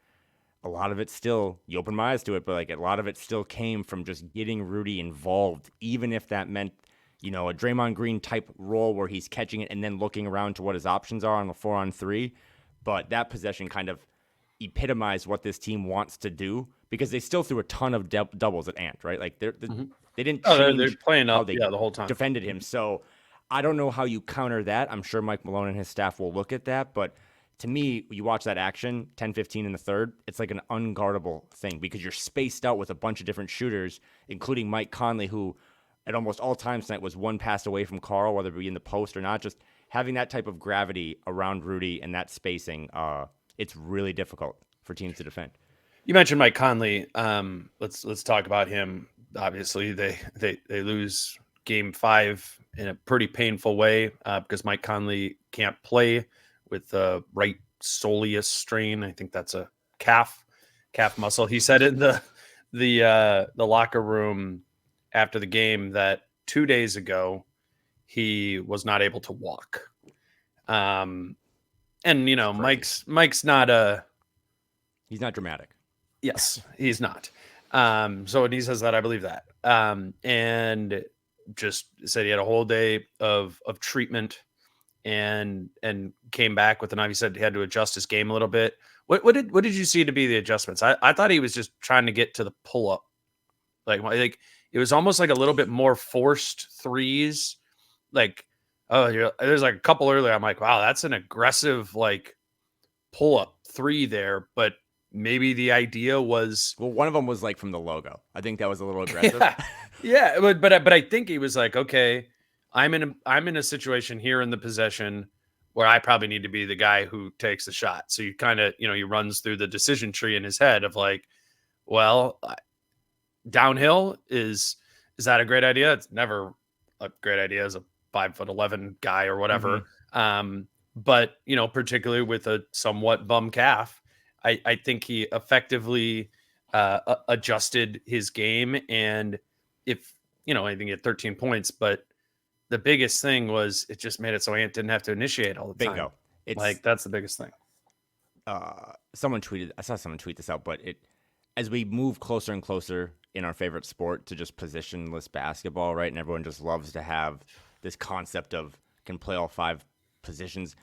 a lot of it still, you open my eyes to it, but a lot of it still came from just getting Rudy involved, even if that meant, a Draymond Green type role where he's catching it and then looking around to what his options are on the 4-on-3. But that possession kind of epitomized what this team wants to do because they still threw a ton of doubles at Ant, right? Like they didn't change they're playing how up they the whole time. defended him. So I don't know how you counter that. I'm sure Mike Malone and his staff will look at that, but to me, you watch that action, 10-15 in the third, it's like an unguardable thing because you're spaced out with a bunch of different shooters, including Mike Conley, who at almost all times tonight was one pass away from Karl, whether it be in the post or not. Just having that type of gravity around Rudy and that spacing, it's really difficult for teams to defend. You mentioned Mike Conley. Let's talk about him. Obviously, they lose Game 5 in a pretty painful way because Mike Conley can't play with the right soleus strain. I think that's a calf muscle. He said in the locker room after the game that 2 days ago he was not able to walk. And Mike's not he's not dramatic. Yes, he's not. So when he says that, I believe that. And just said he had a whole day of treatment and came back with he said he had to adjust his game a little bit. What did you see to be the adjustments? I thought he was just trying to get to the pull up. Like it was almost like a little bit more forced threes. There's a couple earlier. I'm like, wow, that's an aggressive pull up three there. But maybe the idea was, well, one of them was from the logo. I think that was a little aggressive. Yeah. But I think he was like, okay, I'm in a situation here in the possession where I probably need to be the guy who takes the shot. So you kind of, he runs through the decision tree in his head of downhill is that a great idea? It's never a great idea as a 5'11" guy or whatever. But particularly with a somewhat bum calf, I think he effectively adjusted his game. And if, I think he had 13 points, but the biggest thing was it just made it so Ant didn't have to initiate all the time. Bingo. It's that's the biggest thing. I saw someone tweet this out, but as we move closer and closer in our favorite sport to just positionless basketball, right? And everyone just loves to have this concept of can play all five positions.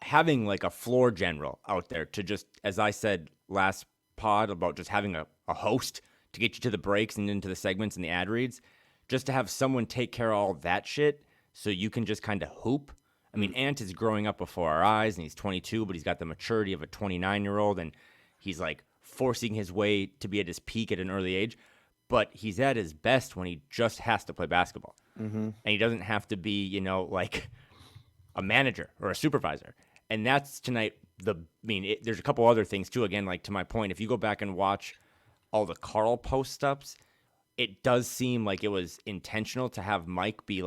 Having a floor general out there to just, as I said last pod about just having a host to get you to the breaks and into the segments and the ad reads, just to have someone take care of all that shit so you can just kind of hoop. I mean, Ant is growing up before our eyes and he's 22, but he's got the maturity of a 29-year-old and he's forcing his way to be at his peak at an early age. But he's at his best when he just has to play basketball. And he doesn't have to be, a manager or a supervisor. And that's tonight. There's a couple other things too. Again, to my point, if you go back and watch all the Karl post-ups, it does seem like it was intentional to have Mike be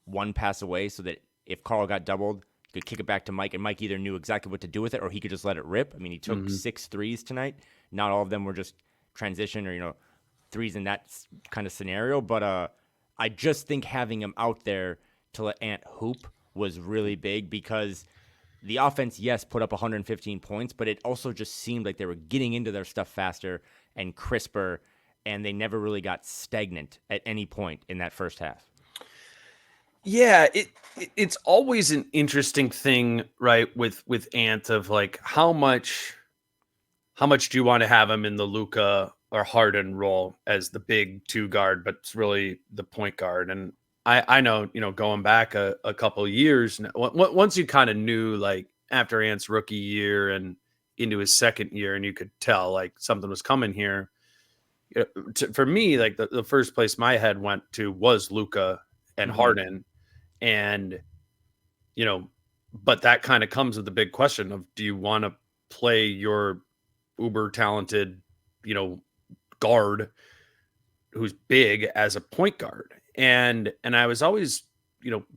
one pass away so that if Karl got doubled, he could kick it back to Mike, and Mike either knew exactly what to do with it or he could just let it rip. I mean, he took 6 threes tonight. Not all of them were just transition or, threes in that kind of scenario. But I just think having him out there to let Ant hoop was really big because the offense, yes, put up 115 points, but it also just seemed like they were getting into their stuff faster and crisper, and they never really got stagnant at any point in that first half. Yeah, it's always an interesting thing, right? With Ant of like how much do you want to have him in the Luka or Harden role as the big 2 guard, but it's really the point guard. And I know, going back a couple of years, once you kind of knew, like after Ant's rookie year and into his second year, and you could tell like something was coming here. For me, like the first place my head went to was Luka and Harden. And, but that kind of comes with the big question of, do you want to play your uber talented, guard who's big as a point guard? And I was always,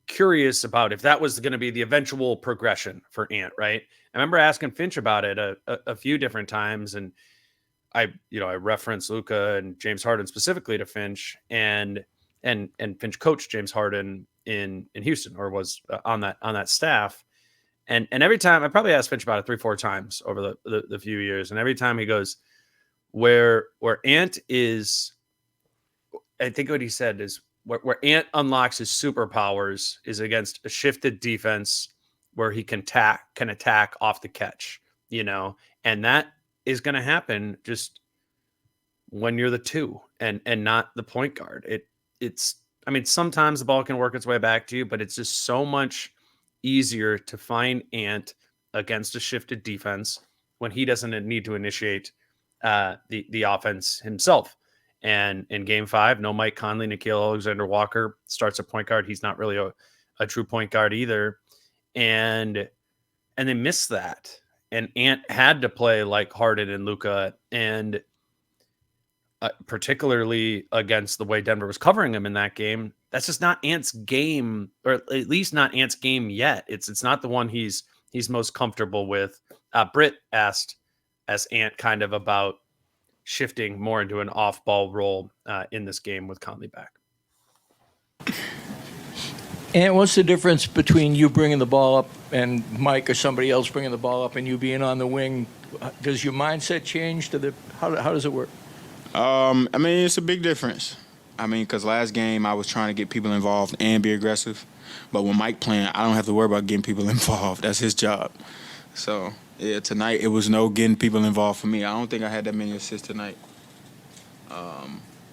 curious about if that was going to be the eventual progression for Ant, right? I remember asking Finch about it a few different times, and I referenced Luka and James Harden specifically to Finch, and Finch coached James Harden in Houston, or was on that staff. And every time, I probably asked Finch about it 3-4 times over the few years. And every time he goes, where Ant is, I think what he said is where Ant unlocks his superpowers is against a shifted defense where he can attack off the catch, and that is going to happen just when you're the 2 and not the point guard. Sometimes the ball can work its way back to you, but it's just so much easier to find Ant against a shifted defense when he doesn't need to initiate the offense himself. And in Game 5, no Mike Conley, Nickeil Alexander-Walker starts a point guard. He's not really a true point guard either, and they missed that. And Ant had to play like Harden and Luka, and particularly against the way Denver was covering him in that game. That's just not Ant's game, or at least not Ant's game yet. It's not the one he's most comfortable with. Britt asked as Ant kind of about shifting more into an off-ball role in this game with Conley back. And what's the difference between you bringing the ball up and Mike or somebody else bringing the ball up and you being on the wing? Does your mindset change? How does it work? It's a big difference. Because last game I was trying to get people involved and be aggressive. But when Mike playing, I don't have to worry about getting people involved. That's his job. So, yeah, tonight it was no getting people involved for me. I don't think I had that many assists tonight.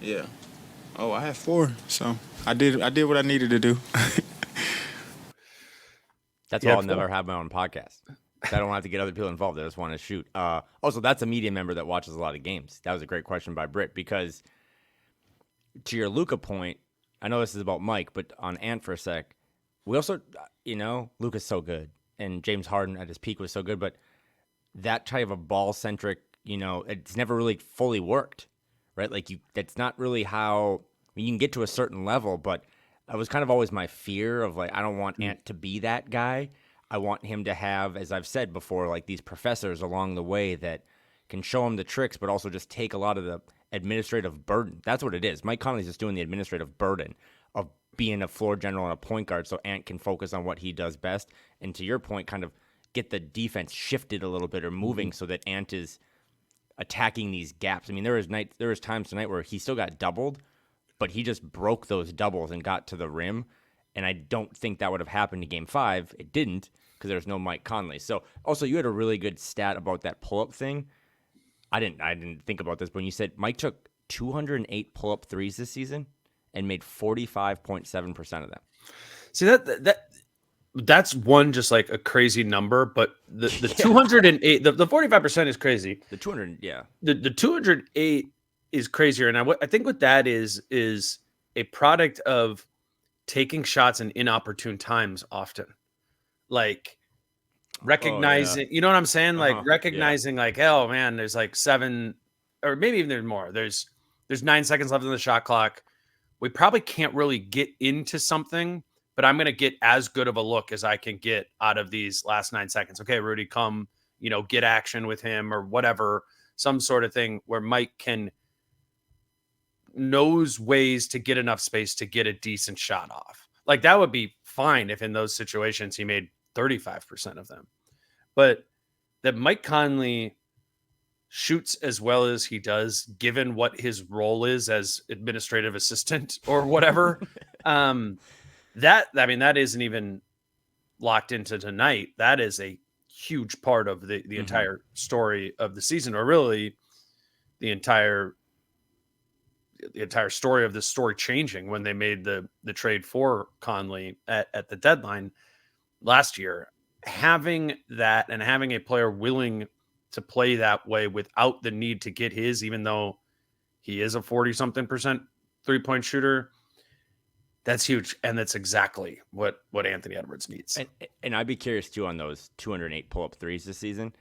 Yeah. Oh, I had 4. So I did what I needed to do. That's why I'll never have my own podcast. I don't have to get other people involved. I just want to shoot. Also, that's a media member that watches a lot of games. That was a great question by Britt, because to your Luka point, I know this is about Mike, but on Ant for a sec, we also, Luka's so good, and James Harden at his peak was so good, but that type of a ball-centric, it's never really fully worked, right? Like, that's not really how, you can get to a certain level, but that was kind of always my fear of, like, I don't want Ant to be that guy. I want him to have, as I've said before, like these professors along the way that can show him the tricks, but also just take a lot of the administrative burden. That's what it is. Mike Conley's just doing the administrative burden of being a floor general and a point guard so Ant can focus on what he does best. And to your point, kind of get the defense shifted a little bit or moving so that Ant is attacking these gaps. There was times tonight where he still got doubled, but he just broke those doubles and got to the rim. And I don't think that would have happened in Game 5. It didn't, because there's no Mike Conley. So also, you had a really good stat about that pull-up thing. I didn't think about this, but when you said Mike took 208 pull-up threes this season and made 45.7% of them. See, that's one just like a crazy number, but the 208, the 45% is crazy. The 200, yeah. The 208 is crazier, and I think what that is a product of taking shots in inopportune times often, like recognizing, you know what I'm saying? Like recognizing like, oh man, there's like 7 or maybe even there's more. There's 9 seconds left on the shot clock. We probably can't really get into something, but I'm going to get as good of a look as I can get out of these last 9 seconds. Okay, Rudy, come, get action with him or whatever, some sort of thing where Mike can knows ways to get enough space to get a decent shot off. Like that would be fine if in those situations he made 35% of them. But that Mike Conley shoots as well as he does, given what his role is as administrative assistant or whatever, that isn't even locked into tonight. That is a huge part of the entire story of the season, or really the entire story of this story changing when they made the trade for Conley at the deadline last year. Having that and having a player willing to play that way without the need to get his, even though he is a 40-something% 3-point shooter, that's huge. And that's exactly what Anthony Edwards needs. And I'd be curious too on those 208 pull-up threes this season,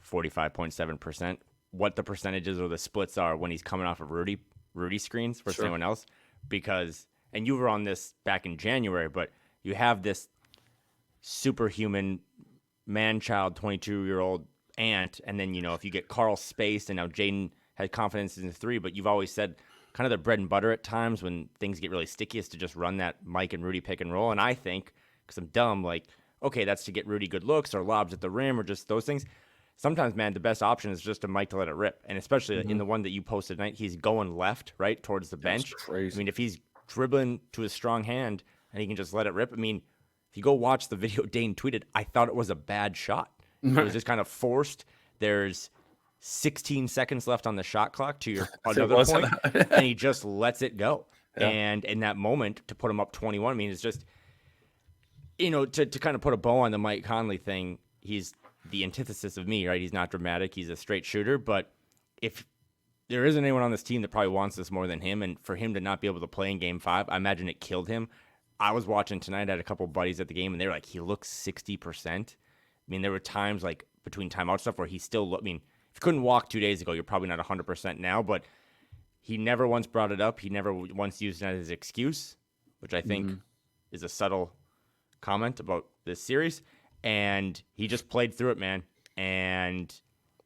45.7%, what the percentages or the splits are when he's coming off of Rudy screens versus anyone else. Because, and you were on this back in January, but you have this superhuman man-child 22-year-old Ant, and then, if you get Carl spaced, and now Jaden had confidence in the three, but you've always said kind of the bread and butter at times when things get really sticky is to just run that Mike and Rudy pick and roll. And I think, because I'm dumb, like, okay, that's to get Rudy good looks or lobs at the rim or just those things. Sometimes, man, the best option is just a Mike to let it rip. And especially in the one that you posted tonight, he's going left, right, towards the bench. I mean, if he's dribbling to his strong hand and he can just let it rip, I mean, if you go watch the video Dane tweeted, I thought it was a bad shot. It was just kind of forced. There's 16 seconds left on the shot clock to your another point, and he just lets it go. Yeah. And in that moment, to put him up 21, I mean, it's just, to kind of put a bow on the Mike Conley thing, he's the antithesis of me, right? He's not dramatic. He's a straight shooter. But if there isn't anyone on this team that probably wants this more than him, and for him to not be able to play in Game 5, I imagine it killed him. I was watching tonight. I had a couple buddies at the game, and they were like, he looks 60%. I mean, there were times like between timeout stuff where he still looked. I mean, if you couldn't walk 2 days ago, you're probably not 100% now, but he never once brought it up. He never once used it as his excuse, which I think is a subtle comment about this series. And he just played through it, man. And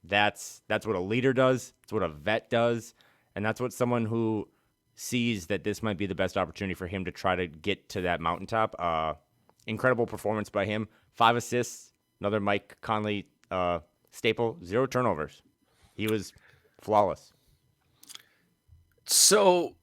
that's what a leader does. It's what a vet does. And that's what someone who sees that this might be the best opportunity for him to try to get to that mountaintop. Incredible performance by him. 5 assists. Another Mike Conley staple. 0 turnovers. He was flawless. So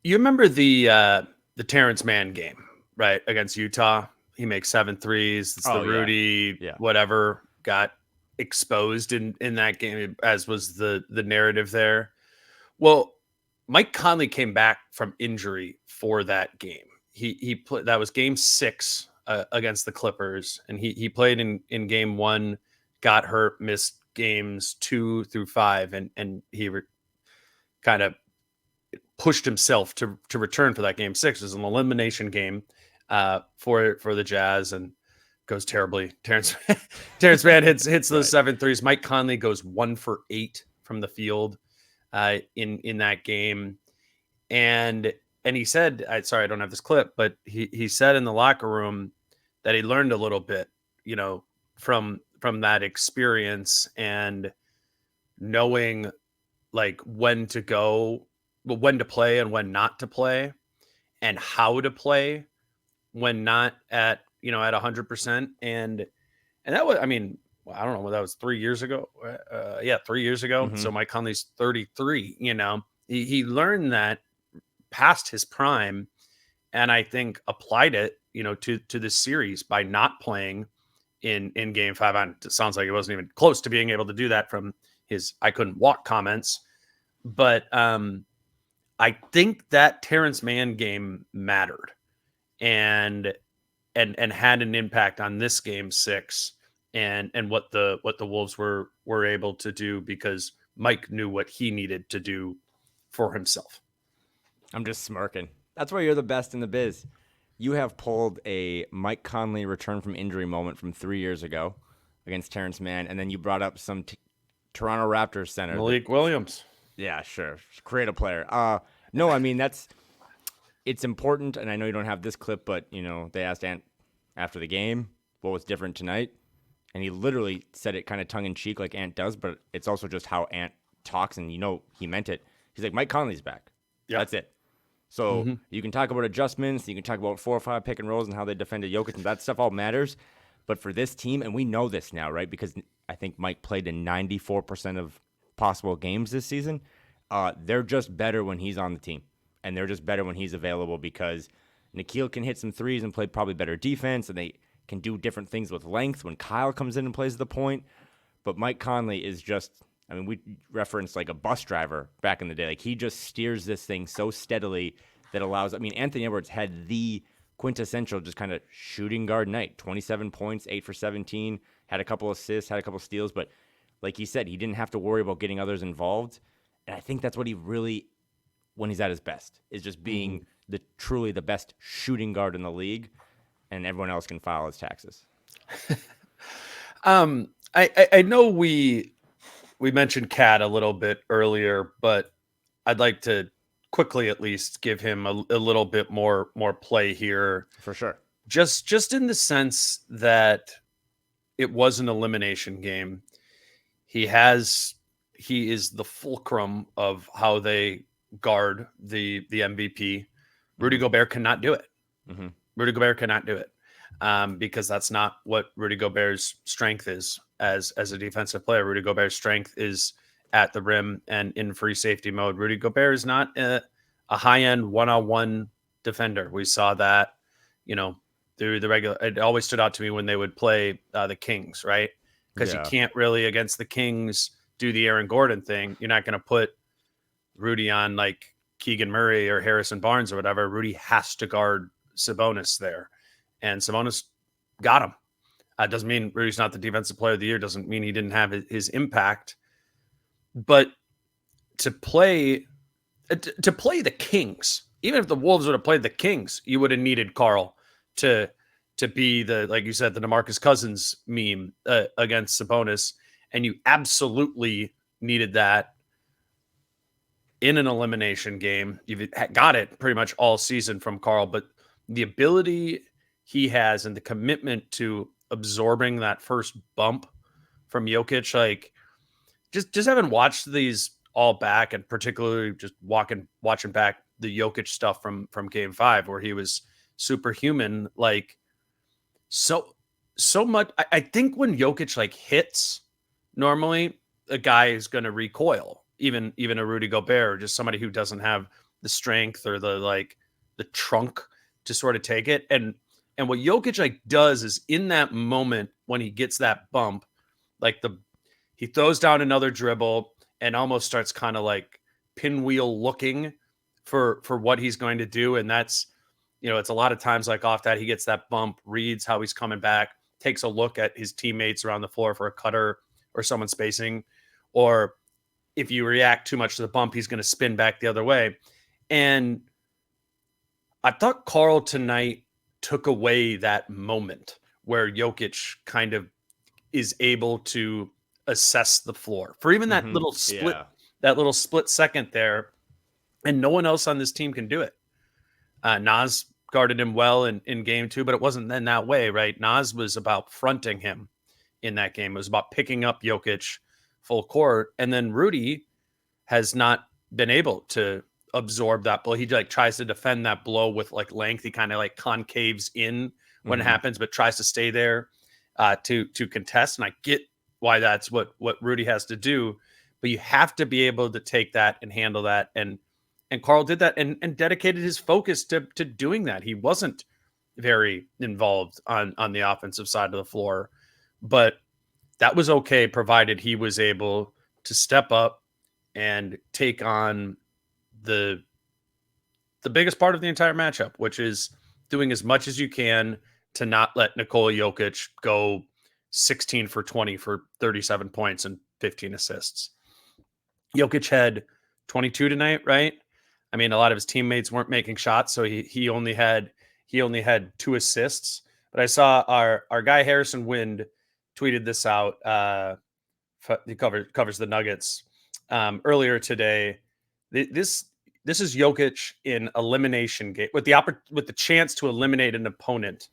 you remember the Terrence Mann game, right, against Utah? He makes 7 threes. It's the Rudy whatever got exposed in that game, as was the narrative there. Well, Mike Conley came back from injury for that game. He played, that was game 6 against the Clippers, and he played in game 1, got hurt, missed games 2 through 5, and he kind of pushed himself to return for that game 6. It was an elimination game for the Jazz, and goes terribly. Terrence Mann hits those 7 threes. Mike Conley goes 1 for 8 from the field in that game, and he said, sorry, I don't have this clip, but he said in the locker room that he learned a little bit, from that experience, and knowing like when to play and when not to play, and how to play when not at 100%. And that was, I mean, I don't know, that was 3 years ago. 3 years ago. Mm-hmm. So Mike Conley's 33, he learned that past his prime, and I think applied it, to this series by not playing in game 5. And it sounds like it wasn't even close to being able to do that from his "I couldn't walk" comments. But I think that Terrence Mann game mattered and had an impact on this game 6 and what the Wolves were able to do, because Mike knew what he needed to do for himself. I'm just smirking. That's why you're the best in the biz. You have pulled a Mike Conley return from injury moment from 3 years ago against Terrence Mann, and then you brought up some Toronto Raptors center. Malik Williams. Yeah, sure. Creative player. No, I mean, it's important, and I know you don't have this clip, but, they asked Ant after the game what was different tonight, and he literally said it kind of tongue-in-cheek like Ant does, but it's also just how Ant talks, and he meant it. He's like, Mike Conley's back. Yeah. That's it. So you can talk about adjustments, you can talk about 4 or 5 pick and rolls and how they defended Jokic, and that stuff all matters. But for this team, and we know this now, right? Because I think Mike played in 94% of possible games this season. They're just better when he's on the team, and they're just better when he's available because Nikhil can hit some threes and play probably better defense, and they can do different things with length when Kyle comes in and plays the point. But Mike Conley is just, I mean, we referenced like a bus driver back in the day. Like, he just steers this thing so steadily that allows, I mean, Anthony Edwards had the quintessential just kind of shooting guard night. 27 points, 8 for 17, had a couple assists, had a couple steals. But like he said, he didn't have to worry about getting others involved. And I think that's what he really, when he's at his best, is just being truly the best shooting guard in the league, and everyone else can file his taxes. I know we mentioned Cat a little bit earlier, but I'd like to quickly at least give him a little bit more play here. For sure. Just in the sense that it was an elimination game. He is the fulcrum of how they guard the MVP. Rudy Gobert cannot do it. Rudy Gobert cannot do it because that's not what Rudy Gobert's strength is as a defensive player. Rudy Gobert's strength is at the rim and in free safety mode. Rudy Gobert is not a high-end one-on-one defender. We saw that, through the regular. It always stood out to me when they would play the Kings, right? Because you can't really, against the Kings, do the Aaron Gordon thing. You're not going to put Rudy on like Keegan Murray or Harrison Barnes or whatever. Rudy has to guard Sabonis there. And Sabonis got him. Doesn't mean Rudy's not the defensive player of the year. Doesn't mean he didn't have his impact. But to play the Kings, even if the Wolves would have played the Kings, you would have needed Karl to be the, like you said, the DeMarcus Cousins meme against Sabonis. And you absolutely needed that in an elimination game. You've got it pretty much all season from Karl, but the ability he has and the commitment to absorbing that first bump from Jokic, like just having watched these all back, and particularly just watching back the Jokic stuff from Game 5 where he was superhuman, like so much. I think when Jokic like hits, normally a guy is going to recoil, even a Rudy Gobert, or just somebody who doesn't have the strength or the trunk to sort of take it. And what Jokic like does is in that moment when he gets that bump, he throws down another dribble and almost starts kind of like pinwheel looking for what he's going to do. And that's, it's a lot of times like off that he gets that bump, reads how he's coming back, takes a look at his teammates around the floor for a cutter or someone spacing, or if you react too much to the bump, he's going to spin back the other way. And I thought Karl tonight took away that moment where Jokic kind of is able to assess the floor for even that little split, that little split second there. And no one else on this team can do it. Naz guarded him well in game 2, but it wasn't then that way, right? Naz was about fronting him in that game. It was about picking up Jokic full court. And then Rudy has not been able to absorb that blow. He tries to defend that blow with length. He kind of concaves in when it happens, but tries to stay there to contest. And I get why that's what Rudy has to do, but you have to be able to take that and handle that. And Karl did that and dedicated his focus to doing that. He wasn't very involved on the offensive side of the floor, but that was okay, provided he was able to step up and take on the biggest part of the entire matchup, which is doing as much as you can to not let Nikola Jokic go 16 for 20 for 37 points and 15 assists. Jokic had 22 tonight, right? I mean, a lot of his teammates weren't making shots, so he only had 2 assists. But I saw our guy Harrison Wind tweeted this out. He covers the Nuggets earlier today. This is Jokic in elimination game with the chance to eliminate an opponent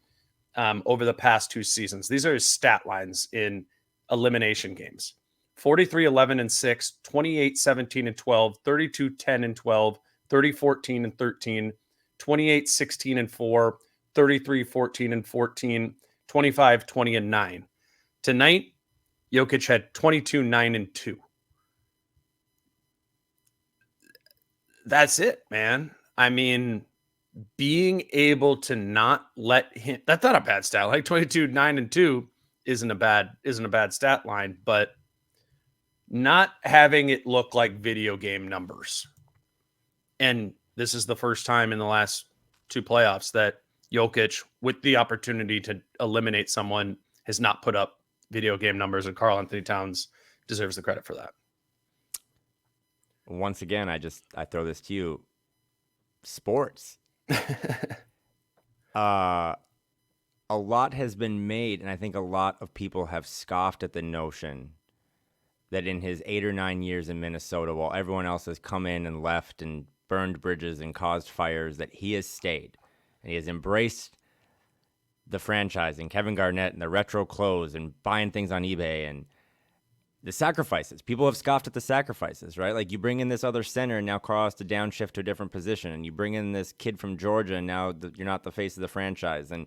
over the past 2 seasons. These are his stat lines in elimination games: 43, 11, and 6, 28, 17, and 12, 32, 10, and 12, 30-14 and 13, 28-16 and 4, 33-14 and 14, 25-20 and 9. Tonight, Jokic had 22-9 and 2. That's it, man. I mean, being able to not let him, that's not a bad stat. Like 22-9 and 2 isn't a bad stat line, but not having it look like video game numbers. And this is the first time in the last 2 playoffs that Jokic, with the opportunity to eliminate someone, has not put up video game numbers, and Karl Anthony Towns deserves the credit for that. Once again, I throw this to you. Sports. A lot has been made, and I think a lot of people have scoffed at the notion that in his 8 or 9 years in Minnesota, while everyone else has come in and left and burned bridges and caused fires, that he has stayed and he has embraced the franchise and Kevin Garnett and the retro clothes and buying things on eBay and the sacrifices. People have scoffed at the sacrifices, right? Like, you bring in this other center and now Karl has to downshift to a different position, and you bring in this kid from Georgia and now you're not the face of the franchise, and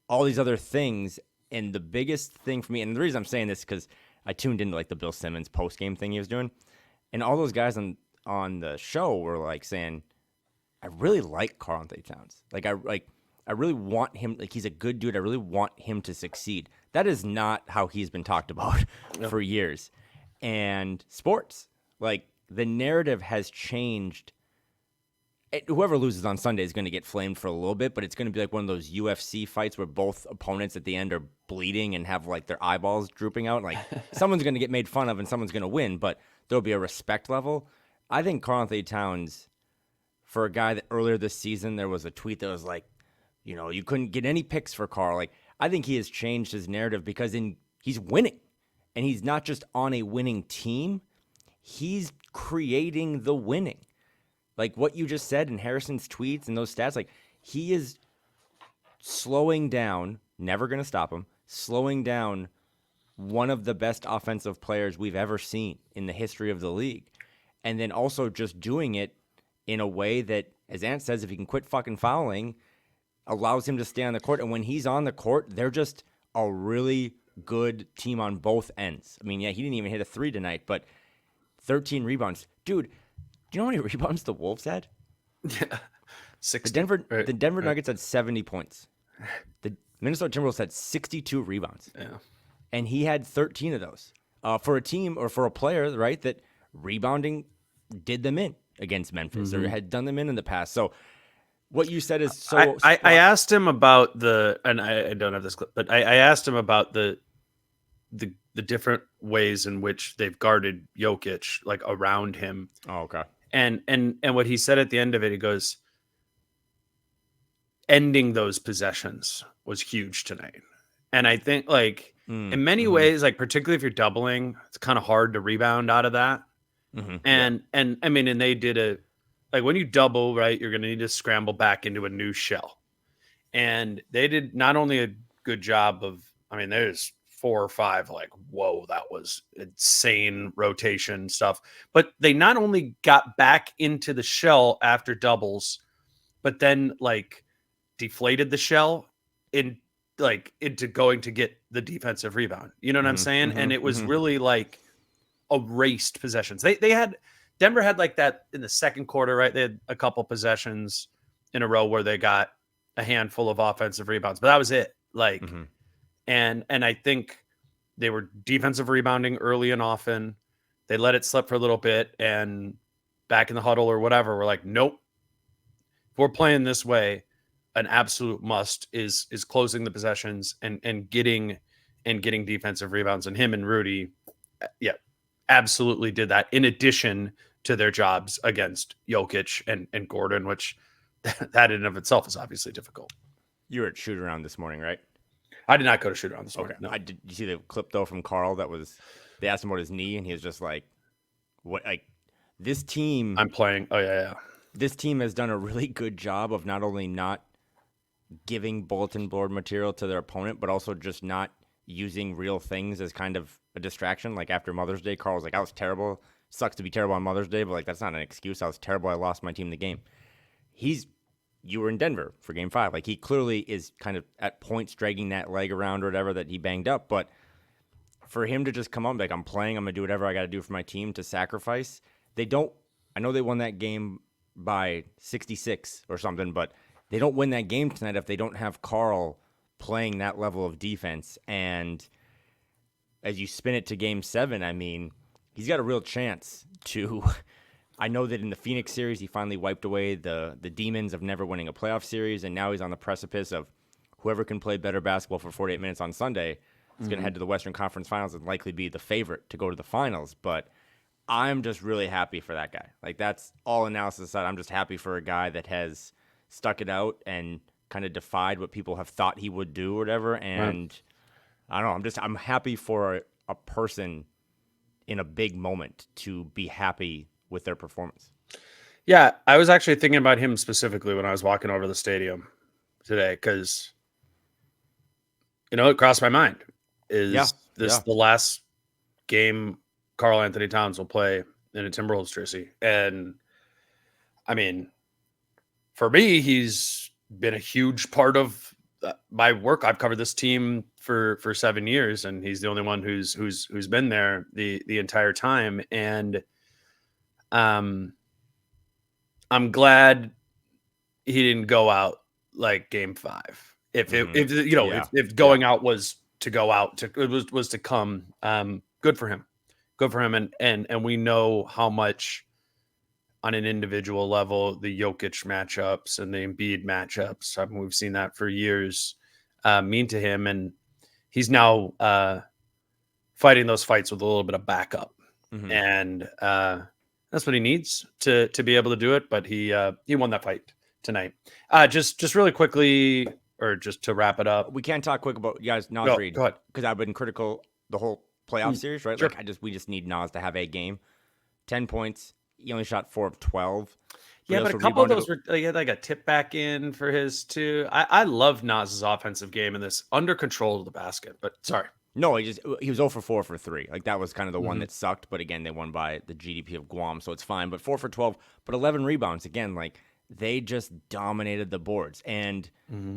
all these other things. And the biggest thing for me, and the reason I'm saying this is because I tuned into like the Bill Simmons post-game thing he was doing, and all those guys on the show were like saying, I really like Karl Anthony Towns. I really want him, like, he's a good dude. I really want him to succeed. That is not how he's been talked about for years. And sports, like, the narrative has changed. Whoever loses on Sunday is going to get flamed for a little bit, but it's going to be like one of those UFC fights where both opponents at the end are bleeding and have like their eyeballs drooping out. Like, someone's going to get made fun of and someone's going to win, but there'll be a respect level. I think Karl Anthony Towns, for a guy that earlier this season, there was a tweet that was like, you couldn't get any picks for Karl. Like, I think he has changed his narrative because he's winning, and he's not just on a winning team. He's creating the winning. Like what you just said in Harrison's tweets and those stats, like, he is slowing down, never going to stop him, slowing down one of the best offensive players we've ever seen in the history of the league. And then also just doing it in a way that, as Ant says, if he can quit fucking fouling, allows him to stay on the court. And when he's on the court, they're just a really good team on both ends. I mean, yeah, he didn't even hit a 3 tonight, but 13 rebounds. Dude, do you know how many rebounds the Wolves had? Yeah. 60. The Denver Nuggets had 70 points. The Minnesota Timberwolves had 62 rebounds. Yeah. And he had 13 of those. For a team or for a player, right, that rebounding did them in against Memphis or had done them in the past. So what you said is so. I asked him about and I don't have this clip, but I asked him about the different ways in which they've guarded Jokic, like, around him. Oh, okay. And what he said at the end of it, he goes, ending those possessions was huge tonight. And I think, like, in many ways, like, particularly if you're doubling, it's kind of hard to rebound out of that. And I mean, and they did like, when you double, right, you're going to need to scramble back into a new shell. And they did not only a good job of, I mean, there's 4 or 5, like, whoa, that was insane rotation stuff. But they not only got back into the shell after doubles, but then, like, deflated the shell into going to get the defensive rebound. You know what I'm saying? And it was really, like, erased possessions. Denver had like that in the second quarter, right? They had a couple possessions in a row where they got a handful of offensive rebounds, but that was it. Like, and I think they were defensive rebounding early and often. They let it slip for a little bit, and back in the huddle or whatever, we're like, nope. If we're playing this way, an absolute must is closing the possessions and getting defensive rebounds. And him and Rudy, yeah, absolutely did that. In addition to their jobs against Jokic and Gordon, which that in and of itself is obviously difficult. You were at shoot around this morning, right? I did not go to shoot around this morning. Okay. No. Did you see the clip though from Karl that was, they asked him about his knee and he was just like, what, like, this team. I'm playing. Oh yeah. This team has done a really good job of not only not giving bulletin board material to their opponent, but also just not using real things as kind of a distraction. Like after Mother's Day, Karl was like, I was terrible sucks to be terrible on Mother's Day, but like that's not an excuse. I was terrible. I lost my team the game. You were in Denver for Game 5. Like he clearly is kind of at points dragging that leg around or whatever that he banged up. But for him to just come on, like I'm playing, I'm gonna do whatever I got to do for my team to sacrifice. They don't. I know they won that game by 66 or something, but they don't win that game tonight if they don't have Karl playing that level of defense. And as you spin it to Game 7, I mean, he's got a real chance to. I know that in the Phoenix series, he finally wiped away the demons of never winning a playoff series, and now he's on the precipice of whoever can play better basketball for 48 minutes on Sunday is going to head to the Western Conference Finals and likely be the favorite to go to the finals. But I'm just really happy for that guy. Like, that's all analysis aside. I'm just happy for a guy that has stuck it out and kind of defied what people have thought he would do or whatever. And I don't know. I'm happy for a person in a big moment to be happy with their performance. Yeah, I was actually thinking about him specifically when I was walking over the stadium today because, it crossed my mind. Is this the last game Karl Anthony Towns will play in a Timberwolves jersey? And, I mean, for me, he's been a huge part of my work. I've covered this team for 7 years, and he's the only one who's been there the entire time. And I'm glad he didn't go out like Game 5. If going out was to go out, was to come. Good for him. Good for him. And we know how much on an individual level the Jokic matchups and the Embiid matchups, I mean, we've seen that for years, mean to him. And he's now fighting those fights with a little bit of backup. And that's what he needs to be able to do it. But he won that fight tonight. Just really quickly, or just to wrap it up. We can't talk quick about you guys. Nas Reed, go ahead. Because I've been critical the whole playoff series, right? Sure. Like we just need Nas to have a game. 10 points. He only shot 4 of 12. Yeah, but a couple of those were he had like a tip back in for his too. I love Nas's offensive game in this, under control of the basket. But sorry. No, he was 0 for 4 for 3. Like that was kind of the one that sucked. But again, they won by the GDP of Guam, so it's fine. But 4 for 12, but 11 rebounds. Again, like they just dominated the boards. And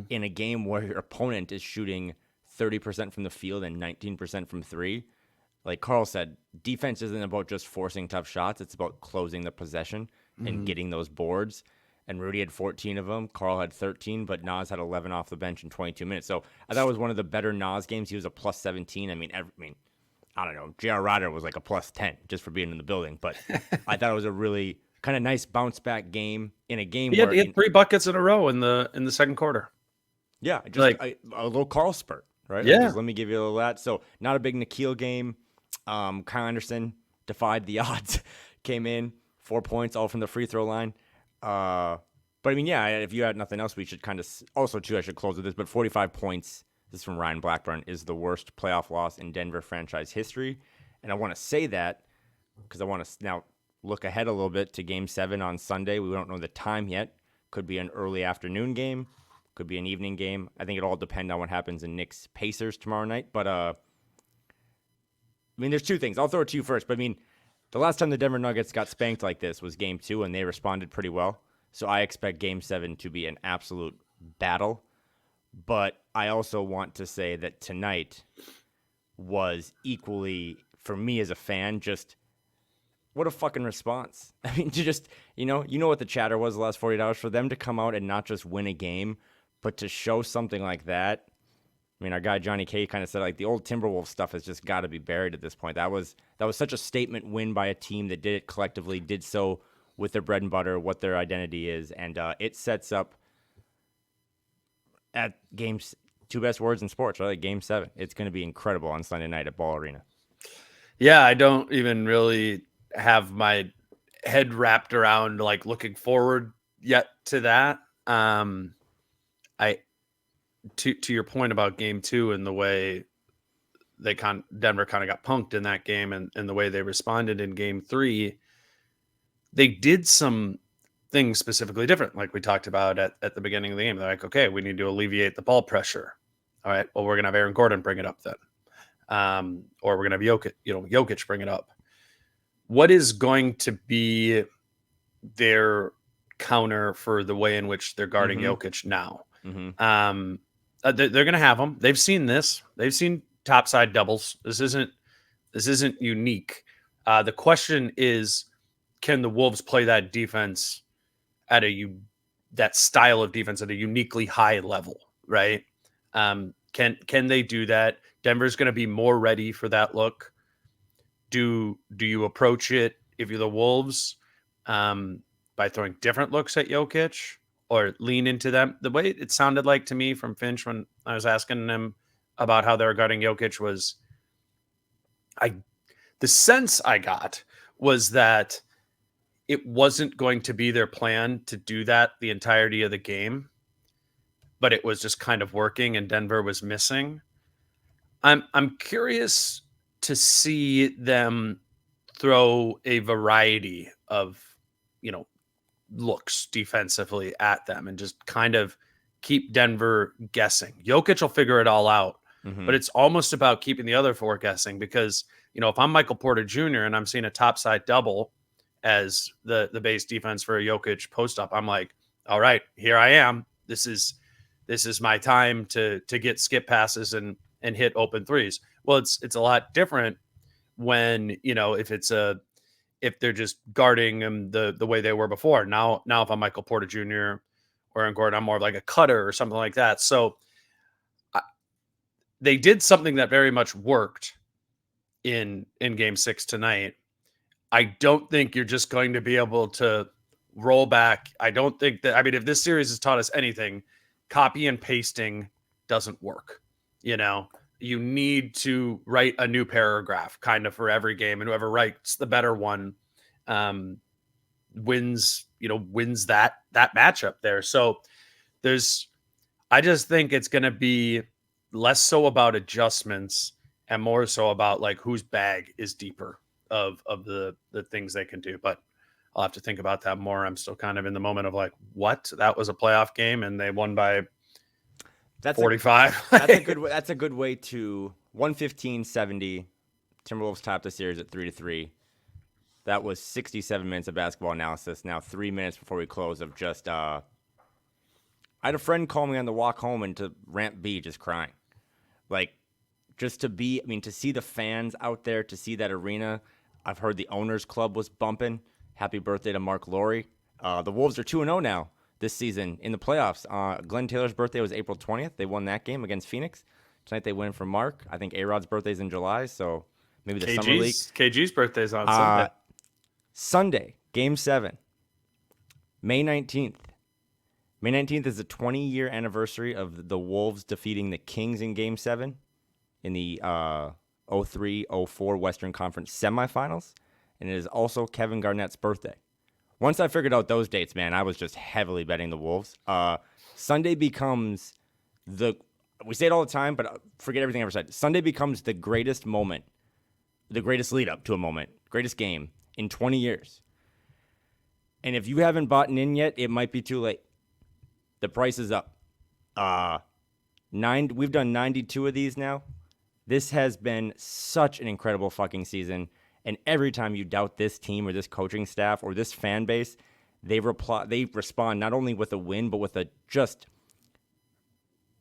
in a game where your opponent is shooting 30% from the field and 19% from 3, like Karl said, defense isn't about just forcing tough shots. It's about closing the possession and getting those boards. And Rudy had 14 of them. Karl had 13, but Nas had 11 off the bench in 22 minutes. So I thought it was one of the better Nas games. He was a plus 17. I mean, I don't know. J.R. Ryder was like a plus 10 just for being in the building. But I thought it was a really kind of nice bounce back game in a game where he had 3 buckets in a row in the second quarter. Yeah, just like a little Karl spurt, right? Yeah. Just let me give you a little of that. So not a big Nikhil game. Kyle Anderson defied the odds, came in 4 points, all from the free throw line. But I mean, yeah, if you had nothing else, we should kind of also too. I should close with this, but 45 points. This is from Ryan Blackburn, is the worst playoff loss in Denver franchise history, and I want to say that because I want to now look ahead a little bit to Game 7 on Sunday. We don't know the time yet. Could be an early afternoon game, could be an evening game. I think it all depends on what happens in Knicks Pacers tomorrow night. But I mean, there's 2 things. I'll throw it to you first. But I mean, the last time the Denver Nuggets got spanked like this was Game 2, and they responded pretty well. So I expect Game 7 to be an absolute battle. But I also want to say that tonight was equally, for me as a fan, just what a fucking response. I mean, to just, you know what the chatter was the last 48 hours? For them to come out and not just win a game, but to show something like that. I mean, our guy Johnny K kind of said, like, the old Timberwolves stuff has just got to be buried at this point. That was such a statement win by a team that did it collectively, did so with their bread and butter, what their identity is, and it sets up at games 2 best words in sports, right? Like Game 7. It's going to be incredible on Sunday night at Ball Arena. Yeah, I don't even really have my head wrapped around like looking forward yet to that. To your point about Game 2 and the way Denver kind of got punked in that game and the way they responded in Game 3, they did some things specifically different, like we talked about at the beginning of the game. They're like, okay, we need to alleviate the ball pressure. All right, well, we're gonna have Aaron Gordon bring it up then, or we're gonna have Jokic bring it up. what is going to be their counter for the way in which they're guarding Jokic now? They're going to have them. They've seen this. They've seen topside doubles. This isn't unique. The question is, can the Wolves play that defense at that style of defense at a uniquely high level, right? Can they do that? Denver's going to be more ready for that look. Do you approach it, if you're the Wolves, by throwing different looks at Jokic or lean into them? The way it sounded like to me from Finch when I was asking him about how they were guarding Jokic was, the sense I got was that it wasn't going to be their plan to do that the entirety of the game, but it was just kind of working and Denver was missing. I'm curious to see them throw a variety of, looks defensively at them and just kind of keep Denver guessing. Jokic will figure it all out, but it's almost about keeping the other four guessing because, if I'm Michael Porter Jr. and I'm seeing a topside double as the base defense for a Jokic post-up, I'm like, all right, here I am. This is my time to get skip passes and hit open threes. Well, it's a lot different when, if they're just guarding them the way they were before. Now if I'm Michael Porter Jr. or in Gordon, I'm more like a cutter or something like that. So they did something that very much worked in game 6 tonight. I don't think you're just going to be able to roll back. I don't think that, if this series has taught us anything, copy and pasting doesn't work. You need to write a new paragraph kind of for every game, and whoever writes the better one wins that matchup there. So I just think it's going to be less so about adjustments and more so about like whose bag is deeper of the things they can do. But I'll have to think about that more. I'm still kind of in the moment of like, what? That was a playoff game and they won by 45. That's a good way to 115-70. Timberwolves topped the series at 3-3. That was 67 minutes of basketball analysis. Now 3 minutes before we close of just I had a friend call me on the walk home and to Ramp B just crying. Like just to see the fans out there, to see that arena. I've heard the owners club was bumping. Happy birthday to Mark Laurie. The Wolves are 2-0 now this season in the playoffs. Glenn Taylor's birthday was April 20th. They won that game against Phoenix. Tonight they win for Mark. I think A-Rod's birthday's in July, so maybe the summer league. KG's birthday's on Sunday. Sunday, Game 7, May 19th. May 19th is the 20-year anniversary of the Wolves defeating the Kings in Game 7 in the 03-04 Western Conference semifinals, and it is also Kevin Garnett's birthday. Once I figured out those dates, man, I was just heavily betting the Wolves. Sunday becomes we say it all the time, but forget everything I ever said. Sunday becomes the greatest moment, the greatest lead up to a moment, greatest game in 20 years. And if you haven't bought in yet, it might be too late. The price is up. We've done 92 of these now. This has been such an incredible fucking season. And every time you doubt this team or this coaching staff or this fan base, they respond not only with a win, but with a just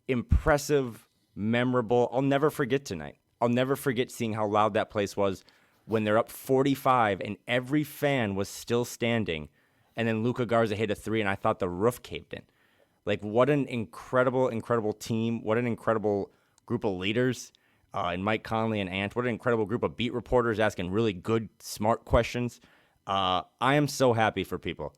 impressive, memorable. I'll never forget tonight. I'll never forget seeing how loud that place was when they're up 45 and every fan was still standing. And then Luka Garza hit a three, and I thought the roof caved in. Like, what an incredible, incredible team. What an incredible group of leaders. And Mike Conley and Ant. What an incredible group of beat reporters asking really good, smart questions. I am so happy for people.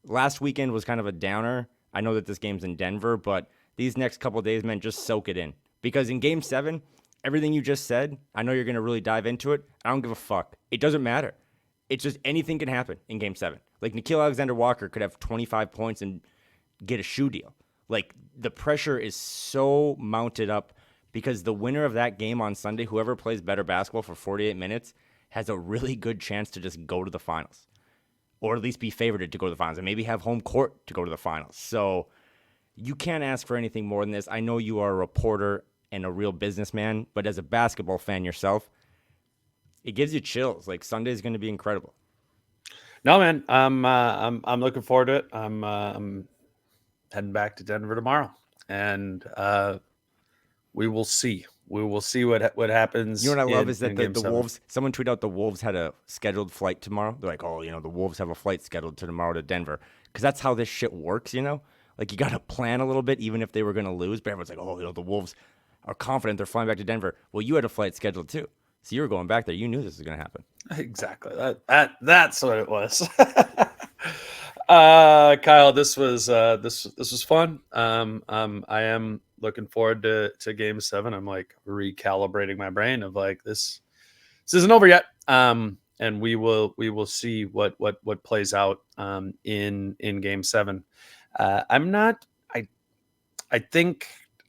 Last weekend was kind of a downer. I know that this game's in Denver, but these next couple of days, man, just soak it in. Because in Game 7, everything you just said, I know you're going to really dive into it. I don't give a fuck. It doesn't matter. It's just anything can happen in Game 7. Like, Nickeil Alexander-Walker could have 25 points and get a shoe deal. Like, the pressure is so mounted up because the winner of that game on Sunday, whoever plays better basketball for 48 minutes, has a really good chance to just go to the finals. Or at least be favored to go to the finals and maybe have home court to go to the finals. So you can't ask for anything more than this. I know you are a reporter and a real businessman, but as a basketball fan yourself, it gives you chills. Like Sunday's going to be incredible. No, man, I'm looking forward to it. I'm heading back to Denver tomorrow, and we will see. We will see what happens. You know what I love is that the Game Wolves. Someone tweeted out the Wolves had a scheduled flight tomorrow. They're like, oh, the Wolves have a flight scheduled tomorrow to Denver, because that's how this shit works. Like you got to plan a little bit, even if they were going to lose. But everyone's like, oh, the Wolves are confident they're flying back to Denver. Well, you had a flight scheduled too, so you were going back there. You knew this was going to happen. Exactly. That's what it was. Kyle, this was fun. I am looking forward to Game 7. I'm like recalibrating my brain of like this isn't over yet. And we will see what plays out in Game 7. I think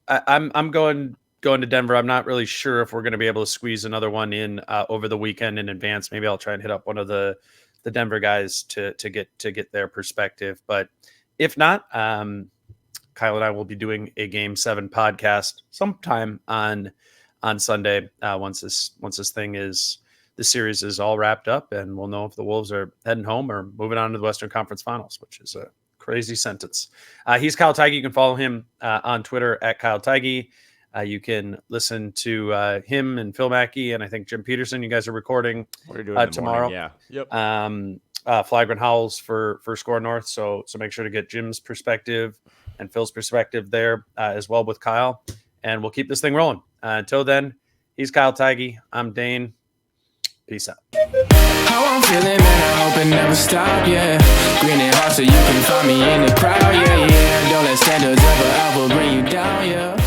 I'm going to Denver. I'm not really sure if we're going to be able to squeeze another one in over the weekend in advance. Maybe I'll try and hit up one of the Denver guys to get their perspective. But if not, Kyle and I will be doing a Game 7 podcast sometime on Sunday once this thing is the series is all wrapped up, and we'll know if the Wolves are heading home or moving on to the Western Conference Finals, which is a crazy sentence. He's Kyle Theige. You can follow him on Twitter at Kyle Theige. You can listen to him and Phil Mackey and I think Jim Peterson. You guys are recording tomorrow. Morning, yeah. Yep. Flagrant Howls for Score North. So make sure to get Jim's perspective and Phil's perspective there as well with Kyle. And we'll keep this thing rolling. Until then, he's Kyle Theige. I'm Dane. Peace out. How I'm feeling, man, I hope it never stop, yeah. Green and hot so you can find me in the crowd, yeah. Don't let standards ever bring you down, yeah.